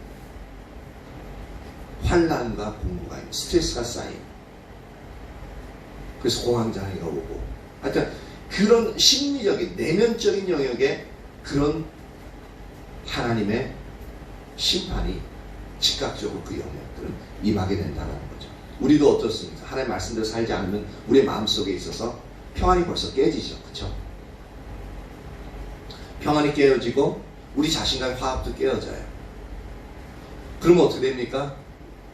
E: 환난과 공고가 있는, 스트레스가 쌓이고, 그래서 공황장애가 오고, 하여튼 그런 심리적인 내면적인 영역에 그런 하나님의 심판이 즉각적으로 그 영역들은 임하게 된다는 거죠. 우리도 어떻습니까? 하나님의 말씀대로 살지 않으면 우리의 마음속에 있어서 평안이 벌써 깨지죠. 그렇죠? 평안이 깨어지고 우리 자신과의 화합도 깨어져요. 그러면 어떻게 됩니까?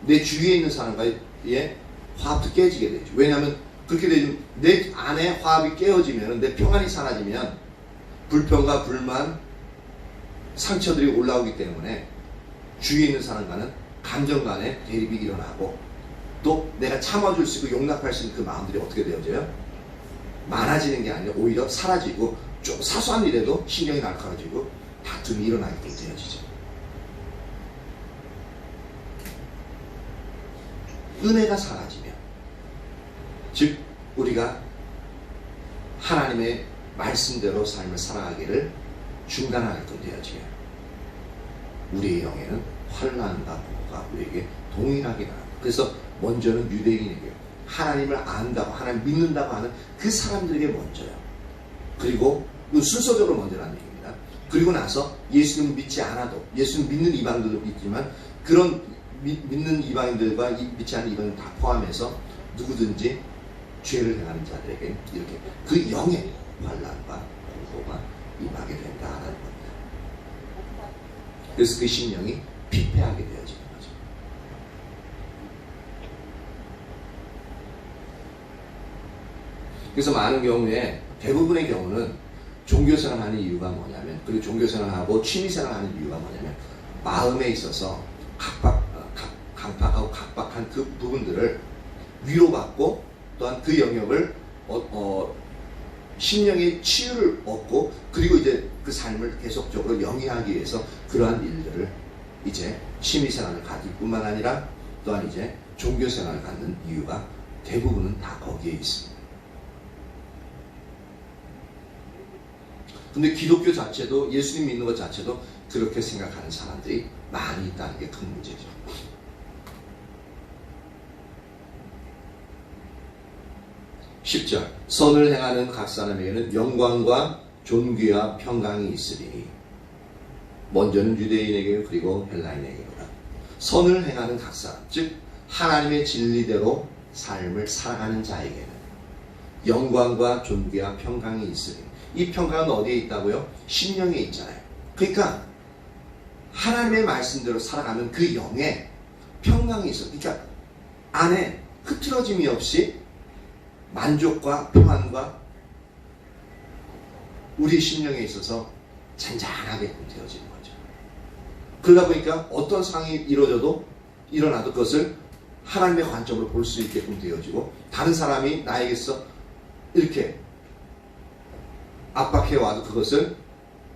E: 내 주위에 있는 사람과의 화합도 깨지게 되죠. 왜냐하면 그렇게 되면 내 안에 화합이 깨어지면, 내 평안이 사라지면 불평과 불만, 상처들이 올라오기 때문에 주위에 있는 사람과는 감정 간에 대립이 일어나고, 또 내가 참아줄 수 있고 용납할 수 있는 그 마음들이 어떻게 되어져요? 많아지는 게 아니라 오히려 사라지고, 좀 사소한 일에도 신경이 날카로워지고 다툼이 일어나게 되어지죠. 은혜가 사라지면, 즉 우리가 하나님의 말씀대로 삶을 살아가기를 중단하게끔 되어지면 우리의 영에는 환난과 공고가 우리에게 동일하게 나옵니다. 그래서 먼저는 유대인에게 하나님을 안다고, 하나님 믿는다고 하는 그 사람들에게 먼저요. 그리고 순서적으로 먼저라는 얘기입니다. 그리고 나서 예수님을 믿지 않아도, 예수님 믿는 이방인들도 있지만 그런 믿는 이방인들과 믿지 않는 이방인들 다 포함해서 누구든지 죄를 행하는 자들에게 이렇게 그 영의 환난과 공고가 임하게 된다는 겁니다. 그래서 그 심령이 피폐하게 되어지는 거죠. 그래서 많은 경우에, 대부분의 경우는 종교생활을 하는 이유가 뭐냐면, 그리고 종교생활을 하고 취미생활을 하는 이유가 뭐냐면, 마음에 있어서 강팍하고 각박한 그 부분들을 위로받고, 또한 그 영역을 심령의 치유를 얻고, 그리고 이제 그 삶을 계속적으로 영위하기 위해서 그러한 일들을 이제 취미생활을 가질 뿐만 아니라 또한 이제 종교생활을 갖는 이유가 대부분은 다 거기에 있습니다. 근데 기독교 자체도, 예수님 믿는 것 자체도 그렇게 생각하는 사람들이 많이 있다는 게 큰 문제죠. 10절, 선을 행하는 각 사람에게는 영광과 존귀와 평강이 있으리니, 먼저는 유대인에게 그리고 헬라인에게로다. 선을 행하는 각 사람, 즉 하나님의 진리대로 삶을 살아가는 자에게는 영광과 존귀와 평강이 있으리니, 이 평강은 어디에 있다고요? 심령에 있잖아요. 그러니까 하나님의 말씀대로 살아가면 그 영에 평강이 있어요. 그러니까 안에 흐트러짐이 없이 만족과 평안과 우리 심령에 있어서 잔잔하게 되어지는 거죠. 그러다 보니까 어떤 상황이 일어나도 그것을 하나님의 관점으로 볼 수 있게끔 되어지고, 다른 사람이 나에게서 이렇게 압박해와도 그것을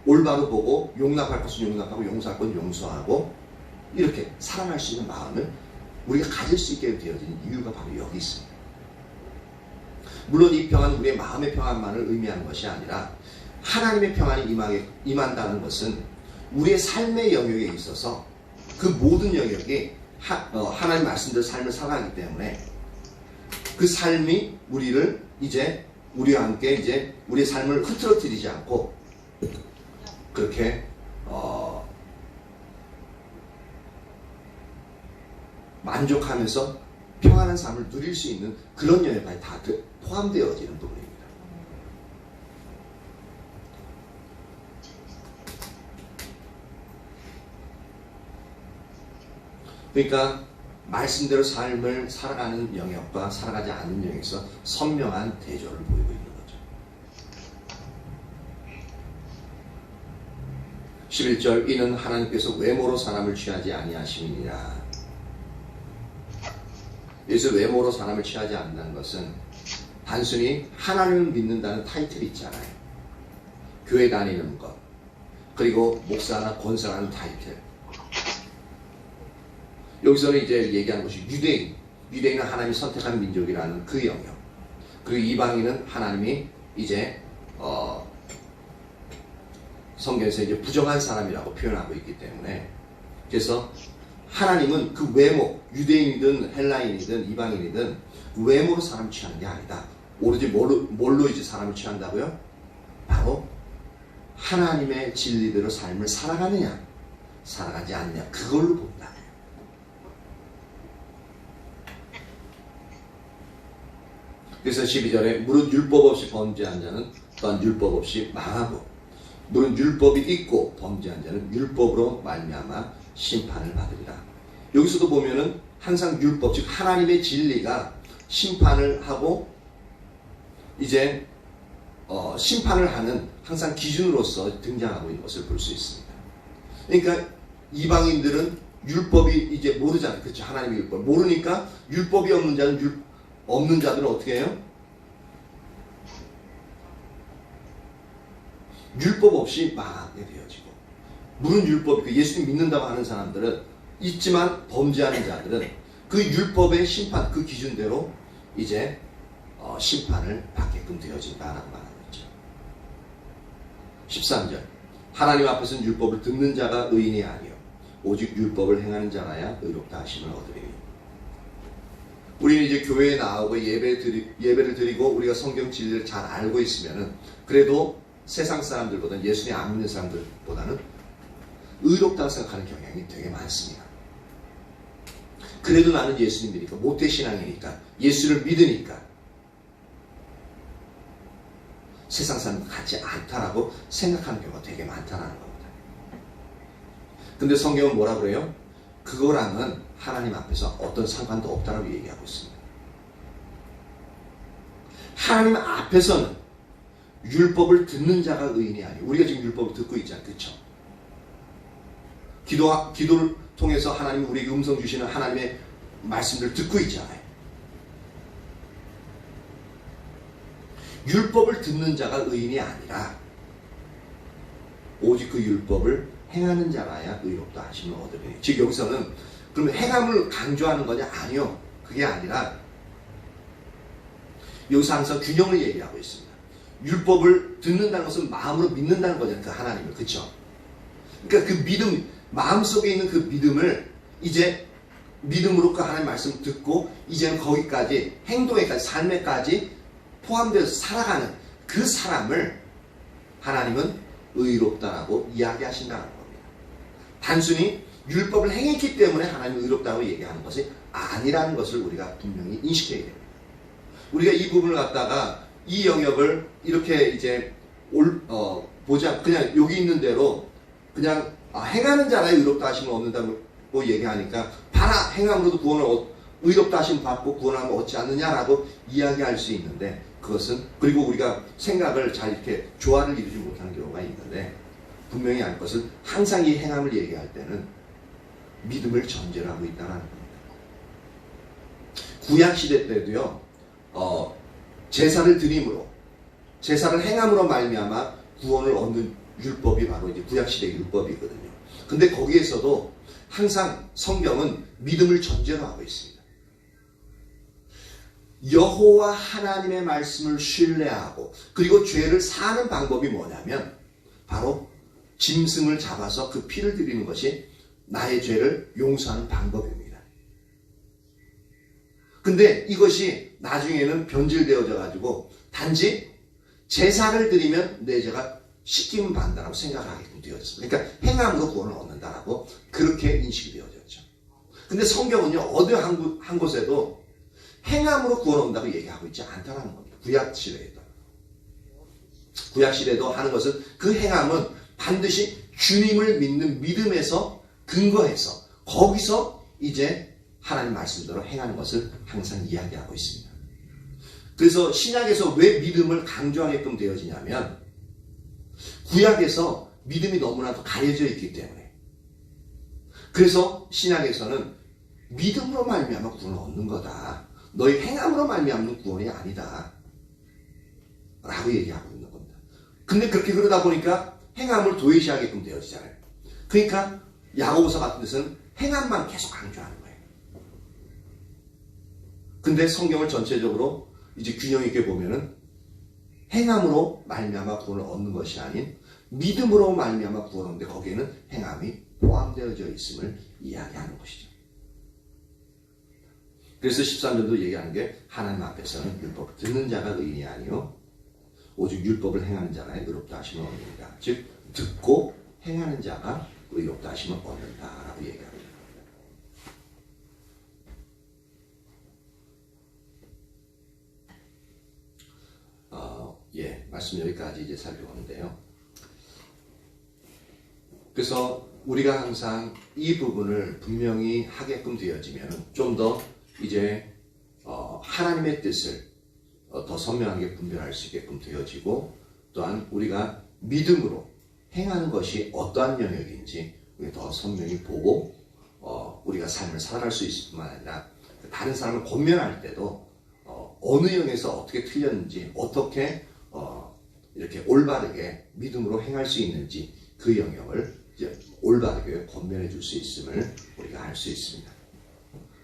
E: 올바로 보고, 용납할 것은 용납하고 용서할 것은 용서하고, 이렇게 사랑할 수 있는 마음을 우리가 가질 수 있게 되어지는 이유가 바로 여기 있습니다. 물론 이 평안은 우리의 마음의 평안만을 의미하는 것이 아니라, 하나님의 평안이 임한다는 것은 우리의 삶의 영역에 있어서 그 모든 영역이 하나님 말씀대로 삶을 살아가기 때문에, 그 삶이 우리와 함께 이제 우리의 삶을 흐트러뜨리지 않고 그렇게 만족하면서 평안한 삶을 누릴 수 있는 그런 영역까지 다 포함되어지는 부분입니다. 그러니까 말씀대로 삶을 살아가는 영역과 살아가지 않는 영역에서 선명한 대조를 보이고 있는 거죠. 11절, 이는 하나님께서 외모로 사람을 취하지 아니하심이니라. 여기서 외모로 사람을 취하지 않는다는 것은 단순히 하나님을 믿는다는 타이틀이 있잖아요. 교회 다니는 것, 그리고 목사나 권사라는 타이틀. 여기서는 이제 얘기하는 것이 유대인은 하나님이 선택한 민족이라는 그 영역, 그리고 이방인은 하나님이 이제 성경에서 이제 부정한 사람이라고 표현하고 있기 때문에, 그래서 하나님은 그 외모, 유대인이든 헬라인이든 이방인이든 그 외모로 사람을 취하는 게 아니다. 오로지 뭘로 이제 사람을 취한다고요? 바로 하나님의 진리대로 삶을 살아가느냐, 살아가지 않냐, 그걸로 본다. 그래서 12절에 무릇 율법 없이 범죄한 자는 또한 율법 없이 망하고 무릇 율법이 있고 범죄한 자는 율법으로 말미암아 심판을 받으리라. 여기서도 보면은 항상 율법, 즉 하나님의 진리가 심판을 하고 이제 심판을 하는 항상 기준으로서 등장하고 있는 것을 볼 수 있습니다. 그러니까 이방인들은 율법이 이제 모르잖아요. 그렇죠? 하나님의 율법 모르니까 율법이 없는 자들은 어떻게 해요? 율법 없이 망하게 되어지고, 물은 율법, 예수님 믿는다고 하는 사람들은 있지만 범죄하는 자들은 그 율법의 심판, 그 기준대로 이제 심판을 받게끔 되어진다라고 말하고 있죠. 13절 하나님 앞에서는 율법을 듣는 자가 의인이 아니요 오직 율법을 행하는 자라야 의롭다 하심을 얻으리니. 우리는 이제 교회에 나오고 예배를 드리고 우리가 성경 진리를 잘 알고 있으면은 그래도 세상 사람들보다는 예수님 안 믿는 사람들보다는 의롭다고 생각하는 경향이 되게 많습니다. 그래도 나는 예수님 믿으니까, 모태신앙이니까, 예수를 믿으니까 세상 사람과 같지 않다라고 생각하는 경우가 되게 많다라는 겁니다. 근데 성경은 뭐라 그래요? 그거랑은 하나님 앞에서 어떤 상관도 없다라고 얘기하고 있습니다. 하나님 앞에서는 율법을 듣는 자가 의인이 아니에요. 우리가 지금 율법을 듣고 있잖아요. 그렇죠? 기도를 통해서 하나님이 우리에게 음성 주시는 하나님의 말씀들을 듣고 있잖아요. 율법을 듣는 자가 의인이 아니라 오직 그 율법을 행하는 자라야 의롭다 하심을 얻으리니. 즉 여기서는 그러면 행함을 강조하는 거냐? 아니요. 그게 아니라 여기서 항상 균형을 얘기하고 있습니다. 율법을 듣는다는 것은 마음으로 믿는다는 거잖아요. 그 하나님을. 그렇죠? 그러니까 그 믿음, 마음속에 있는 그 믿음을 이제 믿음으로 그 하나님 말씀 듣고 이제는 거기까지 행동에까지 삶에까지 포함되어서 살아가는 그 사람을 하나님은 의롭다라고 이야기하신다는 겁니다. 단순히 율법을 행했기 때문에 하나님은 의롭다고 얘기하는 것이 아니라는 것을 우리가 분명히 인식해야 됩니다. 우리가 이 부분을 갖다가 이 영역을 이렇게 이제 보자, 그냥 여기 있는 대로 그냥 행하는 자라야 의롭다 하심을 얻는다고 얘기하니까 봐라, 행함으로도 구원을 의롭다 하심 받고 구원함을 얻지 않느냐라고 이야기할 수 있는데, 그것은, 그리고 우리가 생각을 잘 이렇게 조화를 이루지 못하는 경우가 있는데, 분명히 알 것은 항상 이 행함을 얘기할 때는 믿음을 전제로 하고 있다는 겁니다. 구약시대 때도요, 제사를 드림으로, 제사를 행함으로 말미암아 구원을 얻는 율법이 바로 이제 구약시대의 율법이거든요. 근데 거기에서도 항상 성경은 믿음을 전제로 하고 있습니다. 여호와 하나님의 말씀을 신뢰하고 그리고 죄를 사는 방법이 뭐냐면 바로 짐승을 잡아서 그 피를 드리는 것이 나의 죄를 용서하는 방법입니다. 근데 이것이 나중에는 변질되어져 가지고 단지 제사를 드리면 내 죄가 씻김 받는다라고 생각하게끔 되어졌습니다. 그러니까 행함으로 구원을 얻는다라고 그렇게 인식이 되어졌죠. 근데 성경은요, 어느 한 곳에도 행함으로 구원 얻는다고 얘기하고 있지 않다는 겁니다. 구약시대도 하는 것은 그 행함은 반드시 주님을 믿는 믿음에서 근거해서 거기서 이제 하나님 말씀대로 행하는 것을 항상 이야기하고 있습니다. 그래서 신약에서 왜 믿음을 강조하게끔 되어지냐면 구약에서 믿음이 너무나도 가려져 있기 때문에, 그래서 신약에서는 믿음으로 말미암아 구원을 얻는 거다, 너희 행함으로 말미암는 구원이 아니다 라고 얘기하고 있는 겁니다. 근데 그렇게 그러다 보니까 행함을 도외시하게끔 되어지잖아요. 그러니까 야고보서 같은 데서는 행함만 계속 강조하는 거예요. 근데 성경을 전체적으로 이제 균형 있게 보면은 행함으로 말미암아 구원을 얻는 것이 아닌 믿음으로 말미암아 구원을 얻는데 거기에는 행함이 포함되어져 있음을 이야기하는 것이죠. 그래서 13절도 얘기하는 게 하나님 앞에서는 율법을 듣는 자가 의인이 아니요 오직 율법을 행하는 자가 의롭다 하심을 얻는다. 즉 듣고 행하는 자가 의롭다 하심을 얻는다라고 얘기합니다. 말씀 여기까지 이제 살펴보는데요. 그래서 우리가 항상 이 부분을 분명히 하게끔 되어지면 좀 더 이제 하나님의 뜻을 더 선명하게 분별할 수 있게끔 되어지고, 또한 우리가 믿음으로 행하는 것이 어떠한 영역인지 우리가 더 선명히 보고 우리가 삶을 살아갈 수 있을 뿐만 아니라 다른 사람을 권면할 때도 어느 영역에서 어떻게 틀렸는지, 어떻게 이렇게 올바르게 믿음으로 행할 수 있는지 그 영역을 이제 올바르게 권면해 줄 수 있음을 우리가 알 수 있습니다.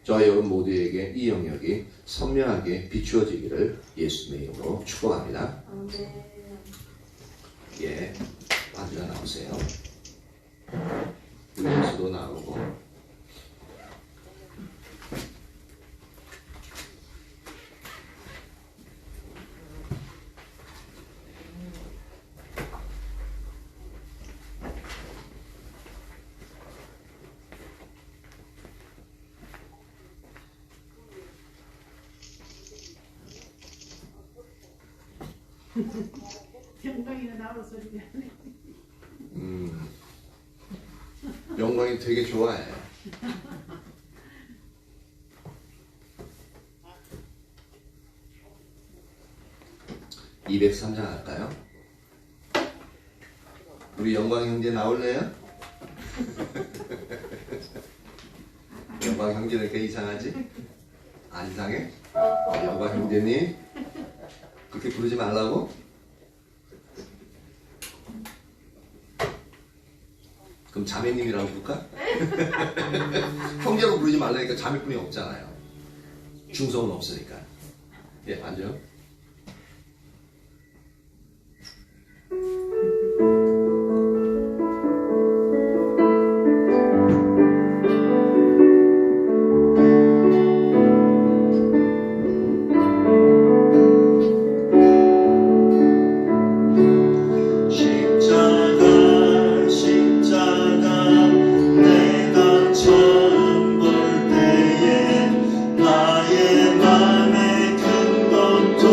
E: 저와 여러분 모두에게 이 영역이 선명하게 비추어지기를 예수님의 이름으로 축복합니다. 예, 반주가 나오세요. 예수도 나오고.
F: 영광이는 나로 소리가
E: 영광이 되게 좋아해. (203장) 할까요? 우리 영광 형제 나올래요? 영광 형제는 이렇게 이상하지? 안 이상해? 영광 형제님 그렇게 부르지 말라고? 그럼 자매님이라고 부를까? 형제로 부르지 말라니까 자매뿐이 없잖아요. 중성은 없으니까. 예, 앉아요.
B: 나의 맘에 큰 것도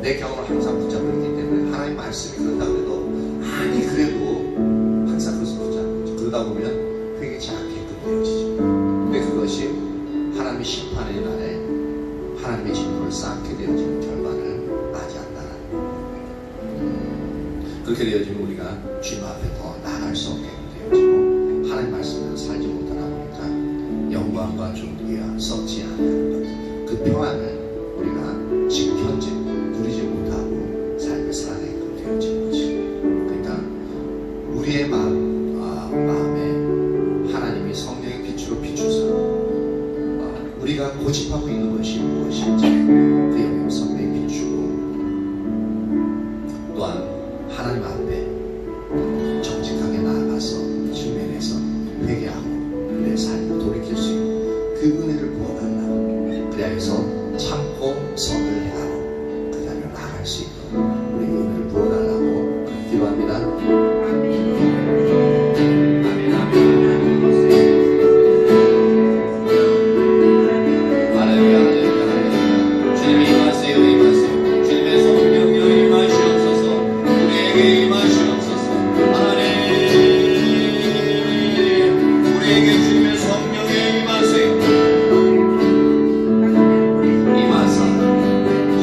E: 내 경험을 항상 붙잡고 있기 때문에 하나님 말씀이 그런다고 해도 아니 그래도 항상 그것을 붙잡고 있죠. 그러다 보면 회개치 않게끔 되어지죠. 근데 그것이 하나님의 심판의 날에 하나님의 진노를 쌓게 되어지는 결과를 맞이한다는 그렇게 되어지면 우리가 주님 앞에 더 나아갈 수 없게 되어지고 하나님 말씀대로 살지 못하다 보니까 영광과 존귀와 썩지 않은 그 평안을 우리가 지금 현재 누리지 못하고 삶을 살아가게끔 되어지는 거지. 그러니까 우리의 마음에 하나님이 성령의 빛으로 비추사 우리가 고집하고 있는 것이 무엇인지 그 영역 성령이 비추고 또한 하나님 앞에 정직하게 나아가서 직면해서 회개하고 내 삶을 돌이킬 수 있는 그 은혜를 부어달라. 그래서 참고 선을 행하고 그 자리로 나아갈 수 있도록 우리 은혜를 부어달라고 기도합니다. 아멘, 아멘. 할렐루야, 할렐루야, 할렐루야. 주님이 임하세요, 임하세요. 주님의 성령여 임하시옵소서. 우리에게 임하시옵소서. 하나님, 우리에게 주님의 성령여 임하세요. 임하사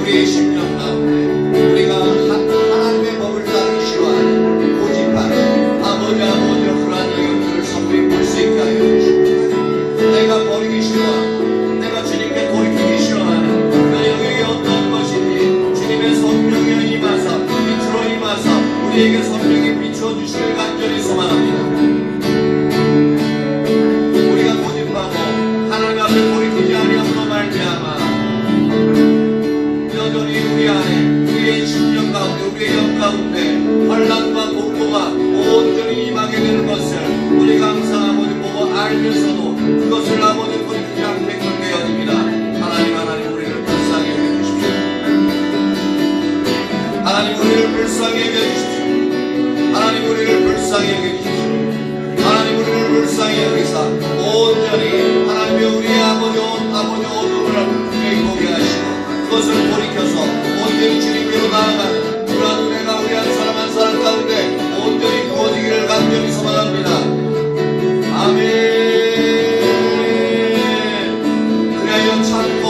E: 우리의 심령 가운데 우리가 하나님의 법을 따르기 싫어하는 고집하는 아버지 불안 영역들을 선배히 볼 수 있게 하여 주시옵소서. 내가 버리기 싫어하고 내가 주님께 돌이키기 싫어하는 그 영역이 어떤 것인지 주님의 성령이 임하사 빛으로 임하사 우리에게 성령이 비춰주시길 간절히 소망합니다. 우리가 고집하고 하나님 앞에 돌이키지 아니함으로 말미암아 여전히 우리 안에 우리의 심령 가운데 우리의 영 가운데 환난과 공고가 온전히 임하게 되는 것을 우리가 항상 아버지 보고 알면서도 그것을 아버지 돌이키지 않게끔 되어집니다. 하나님 우리를 불쌍히 여겨주십시오. 하나님 우리를 불쌍히 여겨주십시오. 하나님 우리를 불쌍히 여겨주십시오. 하나님 우리를 불쌍히 여기사 온전히 하나님의 우리의 아버지 어둠을 분명히 보게 하시고 그것을 돌이켜서 온전히 주님께로 나아가는 그런 은혜가 우리 한 사람 한 사람 가운데 온전히 부어지기를 간절히 소망합니다. 아멘. 그리하여 참고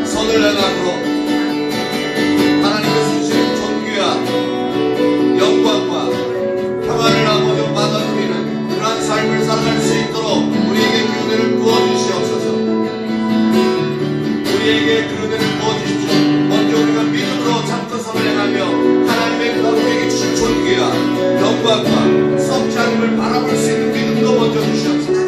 E: 선을 행함으로 하나님께서 주신 존귀와 영광과 평안을 아버지 받아들이는 그러한 삶을 살아갈 수 있도록 우리에게 그 은혜를 부어주시옵소서. 우리에게 그 은혜를 부어주십시오. 먼저 우리가 믿음으로 참고 선을 행하며 하나님의 우리에게 주신 존귀와 영광과 썩지 않음을 바라볼 수 있는 믿음도 먼저 주시옵소서.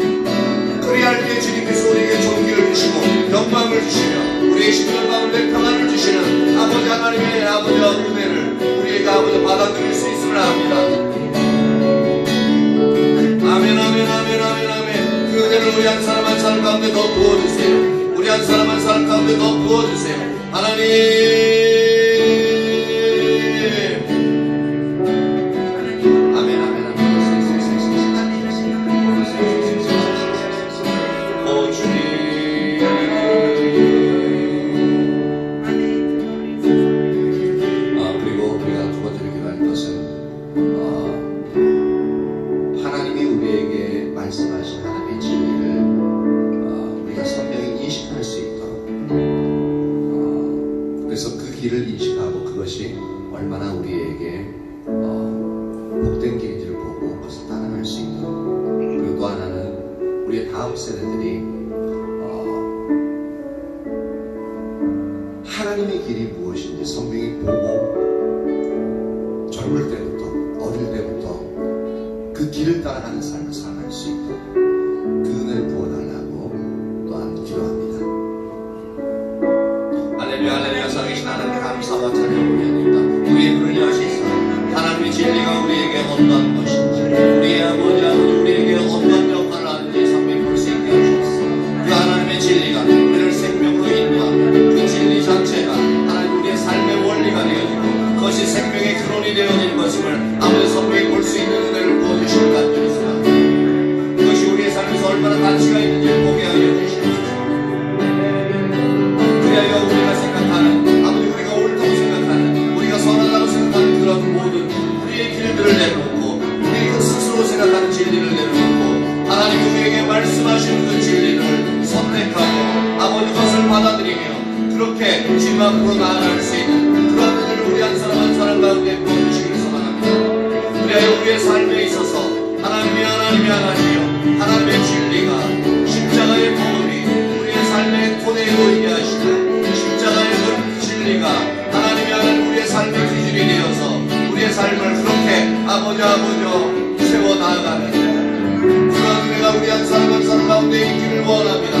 E: 그리할 때 주님께서 우리에게 존귀를 주시고 영광을 주시며 우리의 심령 가운데 평안을 주시는 아버지 하나님의 아버지 은혜를 우리에게 아버지 받아들일 수 있음을 압니다. 아멘, 아멘, 아멘, 아멘, 아멘. 그 은혜를 우리 한 사람 한 사람 가운데 더 부어주세요. 우리 한 사람 한 사람 가운데 더 부어주세요. 하나님. 아멘, 아멘, 아멘. 오 주님. 그리고 우리가 두 번째로 기도할 것은 하나님이 우리에게 말씀하신 하나님의 진리를 우리가 선명히 인식할 수 있도록 그래서 그 길을 인식하고 그것이 얼마나 우리에게 복된 길인지를 보고 그것을 따라갈 수 있도록 그리고 또 하나는 우리의 다음 세대들이 하나님의 길이 무엇인지 성경이 보고 젊을 때부터 어릴 때부터 그 길을 따라가는 삶을 살아갈 수 있도록 그 은혜를 부어달라고 또한 기도합니다. 할렐루야, 할렐루야. 살아계신 하나님 감사와 찬양을 올려드립니다. 우리의 눈을 여시사 하나님의 진리가 우리에게 어떤 것인지 우리의 아버지 우리에게 어떤 역할을 하는지 선명히 볼 수 있게 하셨소. 그 하나님의 진리가 우리를 생명으로 인도하며 그 진리 자체가 하나님 우리의 삶의 원리가 되어지고 그것이 생명의 근원이 되어지는 것임을 아버지 선명히 볼 수 있는 은혜를 부어주시길 간절히 소망합니다. 그것이 우리의 삶에서 얼마나 가치가 있는지 보게 하여 주시옵소서. 그리하여 우리가 생각하는 아버지 우리가 옳다고 생각하는 주님 앞으로 나아갈 수 있는 그런 은혜를 우리 한 사람 한 사람 가운데 부어주시길 소망합니다. 그래야 우리의 삶에 있어서 하나님의 하나님의 진리가 십자가의 복음이 우리의 삶의 토대에 보이게 하시고 십자가의 그 진리가 하나님 우리의 삶의 기준이 되어서 우리의 삶을 그렇게 아버지 세워 나아가는 그런 은혜가 우리 한 사람 한 사람 가운데 있기를 원합니다.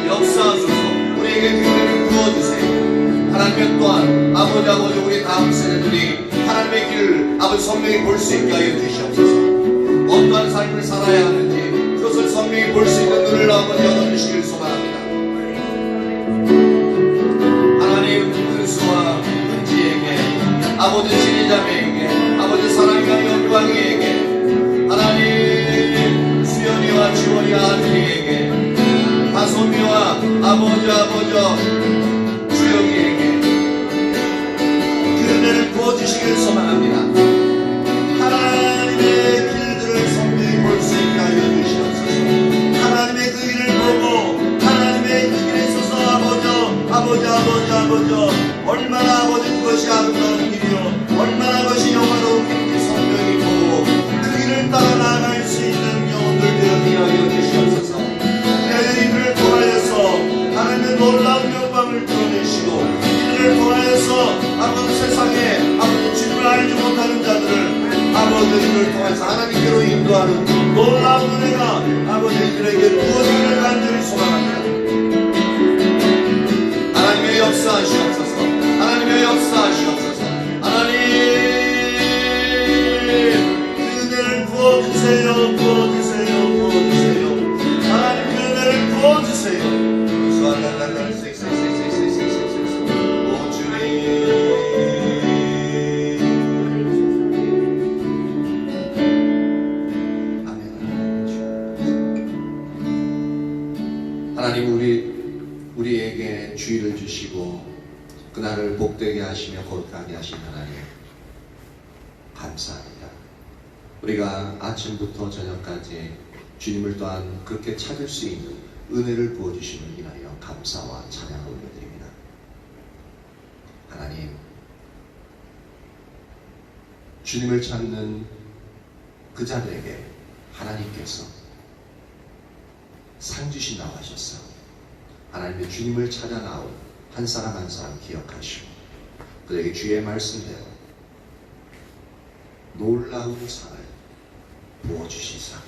E: 역사하소서. 우리에게 그 은혜를 부어주세요. 하나님 또한 아버지 우리 다음 세대들이 하나님의 길을 아버지 선명히 볼 수 있게 하여 주시옵소서. 어떠한 삶을 살아야 하는지 그것을 선명히 볼 수 있는 눈을 아버지 얻어주시길 소망합니다. 하나님 은수와 은지에게 아버지 지리자매에게 아버지 사랑과 영광이에게 하나님 수연이와 지원이 아들이에게 다솜이와 아버지 주영이에게 그 은혜를 부어주시길 소망합니다. 하나님의 길들을 선명히 볼 수 있게 하여 주시옵소서. 하나님의 그 길을 보고 하나님의 그 길에 있어서 아버지 얼마나 아버지 그것이 아름다운 길이요 얼마나 그것이 영화로운 길인지 선명히 보고 그 길을 따라 나아갈 수 있는 영혼들 되게 하여 주시옵소서. 이들을 통하여서 하나님의 놀라운 영광을 드러내시고 이들을 통하여서 아버지 세상에 아버지 주님을 알지 못하는 자들을 아버지를 통해서 하나님께로 인도하는 놀라운 은혜가 아버지들에게 부어지기를 간절히 소망합니다. 하나님의 역사하시옵소서. 하나님의 역사하시옵소서. 하나님 그 은혜를 부어주세요. 하나님 그 은혜를 부어주세요. 오 주님 하나님 우리에게 주의를 주시고 그날을 복되게 하시며 거룩하게 하신 하나님 감사합니다. 우리가 아침부터 저녁까지 주님을 또한 그렇게 찾을 수 있는 은혜를 부어주심을 인하여 감사와 찬양을 올려드립니다. 하나님 주님을 찾는 그 자들에게 하나님께서 상 주신다고 하셨어. 하나님의 주님을 찾아 나온 한 사람 한 사람 기억하시고 그들에게 주의 말씀대로 놀라운 상을 부어주시사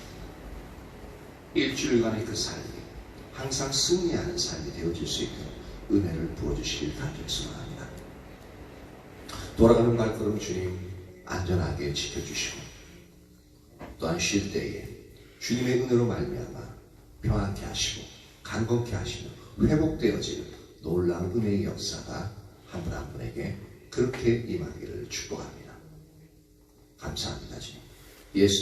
E: 일주일간의 그 삶이 항상 승리하는 삶이 되어질 수 있도록 은혜를 부어주시길 간절히 소망합니다. 돌아가는 발걸음 주님 안전하게 지켜주시고 또한 쉴 때에 주님의 은혜로 말미암아 평안케 하시고 강건케 하시며 회복되어질 놀라운 은혜의 역사가 한 분 한 분에게 그렇게 임하기를 축복합니다. 감사합니다. 주님. 예수